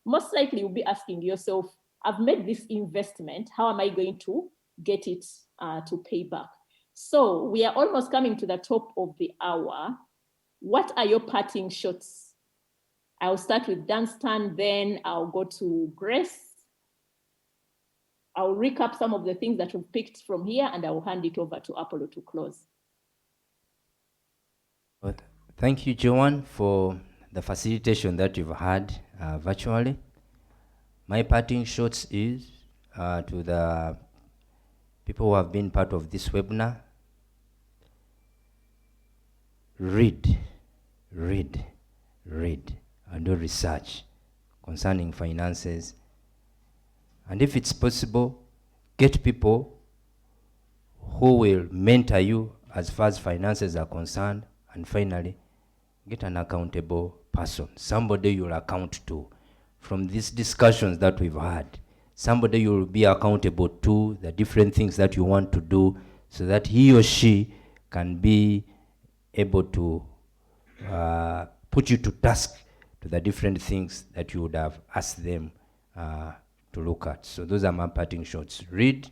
[SPEAKER 3] most likely you'll be asking yourself, I've made this investment, how am I going to get it to pay back? So we are almost coming to the top of the hour. What are your parting shots? I'll start with Danstan, then I'll go to Grace. I'll recap some of the things that we've picked from here, and I'll hand it over to Apollo to close.
[SPEAKER 4] Well, thank you, Joan, for the facilitation that you've had virtually. My parting shots is to the people who have been part of this webinar. Read, and do research concerning finances. And if it's possible, get people who will mentor you as far as finances are concerned. And finally, get an accountable person, somebody you'll account to. From these discussions that we've had, somebody you'll be accountable to, the different things that you want to do, so that he or she can be able to put you to task to the different things that you would have asked them to look at. So those are my parting shots. Read,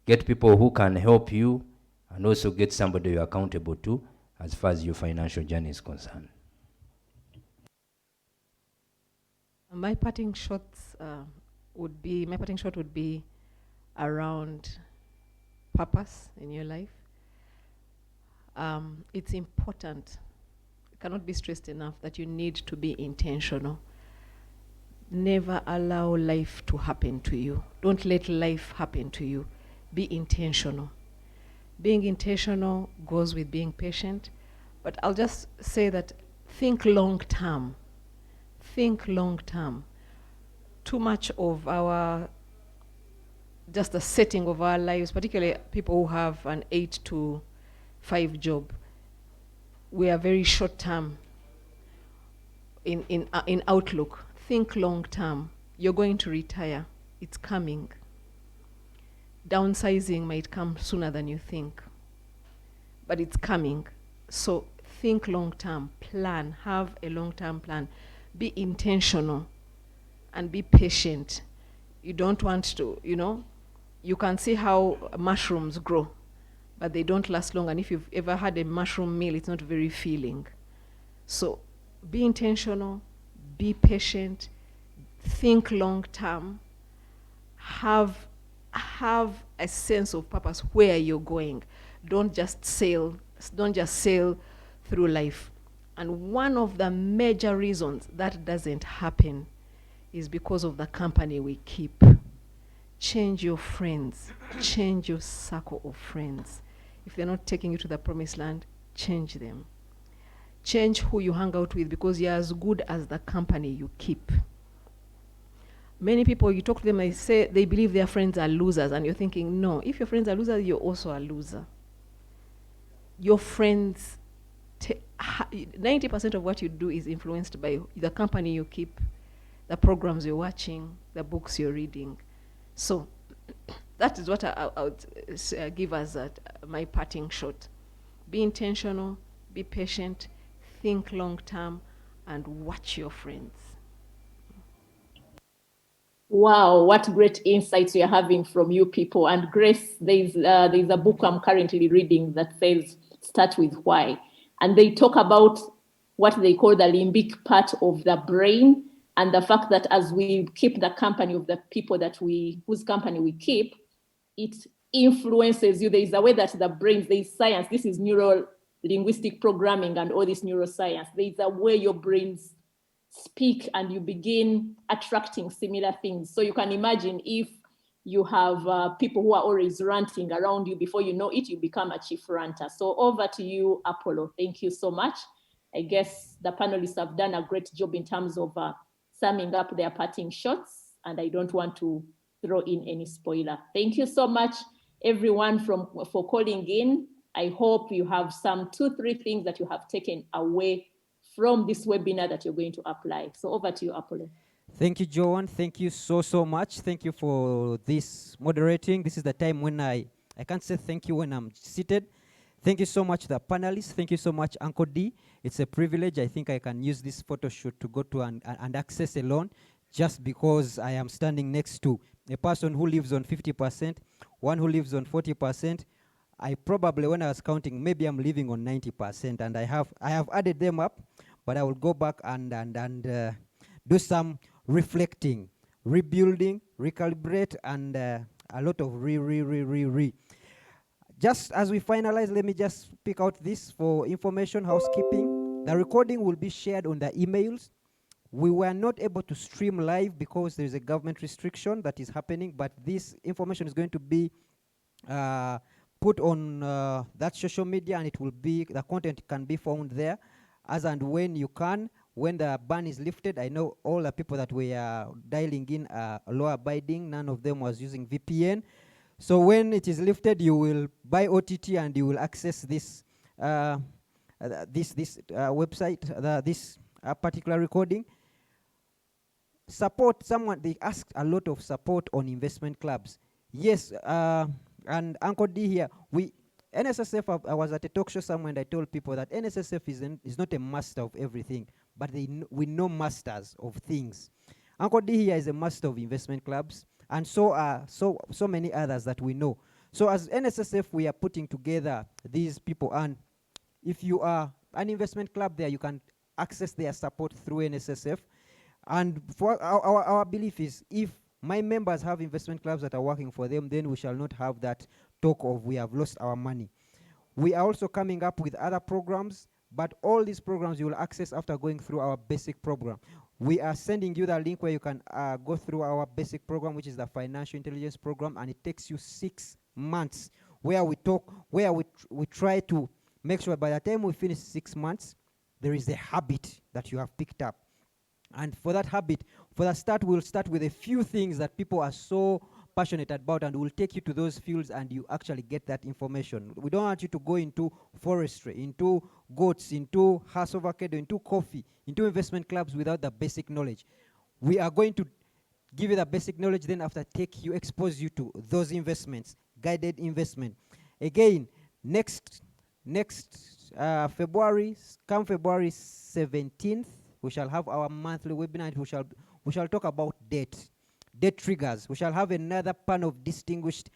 [SPEAKER 4] get people who can help you, and also get somebody you're accountable to as far as your financial journey is concerned.
[SPEAKER 5] My parting shots would be around purpose in your life. It's important, it cannot be stressed enough, that you need to be intentional. Never allow life to happen to you. Don't let life happen to you. Be intentional. Being intentional goes with being patient, but I'll just say that think long term. Think long term. Too much of just the setting of our lives, particularly people who have an 8 to 5 job, we are very short term in outlook. Think long term. You're going to retire. It's coming. Downsizing might come sooner than you think, but it's coming. So think long term. Plan. Have a long term plan. Be intentional and be patient. You don't want to, you can see how mushrooms grow, but they don't last long. And if you've ever had a mushroom meal, it's not very filling. So be intentional, be patient, think long term, have a sense of purpose where you're going. Don't just sail through life. And one of the major reasons that doesn't happen is because of the company we keep. Change your friends, change your circle of friends. If they're not taking you to the promised land, change them. Change who you hang out with, because you're as good as the company you keep. Many people, you talk to them, they say they believe their friends are losers, and you're thinking, no, if your friends are losers, you're also a loser. Your friends, 90% of what you do is influenced by the company you keep, the programs you're watching, the books you're reading. So that is what I would give as my parting shot. Be intentional, be patient, think long term, and watch your friends.
[SPEAKER 3] Wow, what great insights we are having from you people. And Grace, there's a book I'm currently reading that says, Start with Why. And they talk about what they call the limbic part of the brain. And the fact that as we keep the company of the people whose company we keep, it influences you. There is a way that the brain, there is science, this is neuro linguistic programming and all this neuroscience. There is a way your brains speak and you begin attracting similar things. So you can imagine if you have people who are always ranting around you, before you know it, you become a chief ranter. So over to you, Apollo. Thank you so much. I guess the panelists have done a great job in terms of summing up their parting shots, and I don't want to throw in any spoiler. Thank you so much, everyone, for calling in. I hope you have some 2-3 things that you have taken away from this webinar that you're going to apply. So over to you, Apollo.
[SPEAKER 1] Thank you, Joan. Thank you so much. Thank you for this moderating. This is the time when I can't say thank you when I'm seated. Thank you so much, the panelists. Thank you so much, Uncle D. It's a privilege. I think I can use this photo shoot to go to and access a loan just because I am standing next to a person who lives on 50%, one who lives on 40%. I probably, when I was counting, maybe I'm living on 90%, and I have added them up, but I will go back and do some reflecting, rebuilding, recalibrate, and a lot of re. Just as we finalize, let me just pick out this for information, housekeeping. The recording will be shared on the emails. We were not able to stream live because there is a government restriction that is happening, but this information is going to be put on that social media, and it will be, the content can be found there as and when you can. When the ban is lifted, I know all the people that were dialing in are law abiding. None of them was using VPN. So when it is lifted, you will buy OTT and you will access this website, this particular recording. Support someone. They asked a lot of support on investment clubs. Yes, and Uncle D here, NSSF, I was at a talk show somewhere and I told people that NSSF is not a master of everything, but we know masters of things. Uncle D here is a master of investment clubs, and so are so many others that we know. So as NSSF, we are putting together these people, and if you are an investment club there, you can access their support through NSSF. And for our belief is, if my members have investment clubs that are working for them, then we shall not have that talk of we have lost our money. We are also coming up with other programs, but all these programs you will access after going through our basic program. We are sending you the link where you can go through our basic program, which is the financial intelligence program, and it takes you 6 months where we talk, where we try to make sure by the time we finish 6 months, there is a habit that you have picked up. And for that habit, for the start, we'll start with a few things that people are so passionate about, and we'll take you to those fields and you actually get that information. We don't want you to go into forestry, into goats, into house avocado, into coffee, into investment clubs without the basic knowledge. We are going to give you the basic knowledge, then after expose you to those investments, guided investment. Again, next February, come February 17th, we shall have our monthly webinar. We shall talk about debt triggers. We shall have another panel of distinguished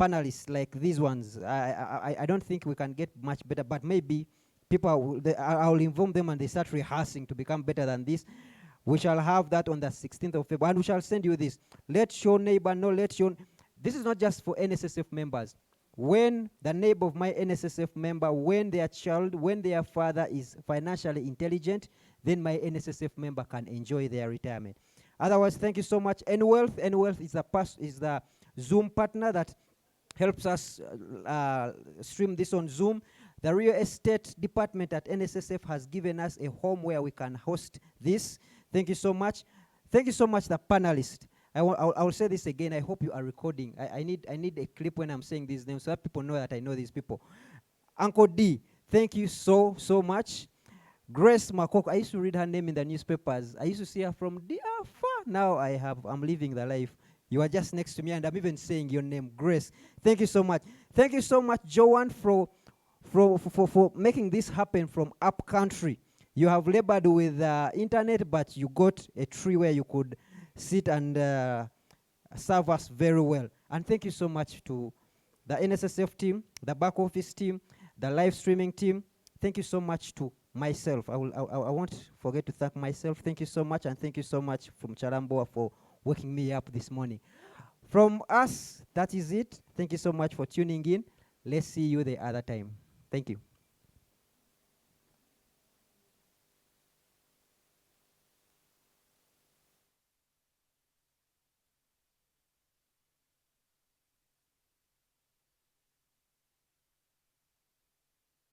[SPEAKER 1] panelists like these ones. I don't think we can get much better, but maybe people, I'll inform them and they start rehearsing to become better than this. We shall have that on the 16th of February, and we shall send you this. Let your neighbor know, this is not just for NSSF members. When the neighbor of my NSSF member, when their child, when their father is financially intelligent, then my NSSF member can enjoy their retirement. Otherwise, thank you so much. NWealth is the Zoom partner that helps us stream this on Zoom. The real estate department at NSSF has given us a home where we can host this. Thank you so much. Thank you so much, the panelists. I will say this again. I hope you are recording. I need a clip when I'm saying these names so that people know that I know these people. Uncle D, thank you so much. Grace Makoko, I used to read her name in the newspapers. I used to see her from far. Now I'm living the life. You are just next to me, and I'm even saying your name, Grace. Thank you so much. Thank you so much, Joan, for making this happen from up country. You have labored with internet, but you got a tree where you could sit and serve us very well. And thank you so much to the NSSF team, the back office team, the live streaming team. Thank you so much to myself, I won't forget to thank myself. Thank you so much, and thank you so much from Charamboa for waking me up this morning. From us, that is it. Thank you so much for tuning in. Let's see you the other time. Thank you.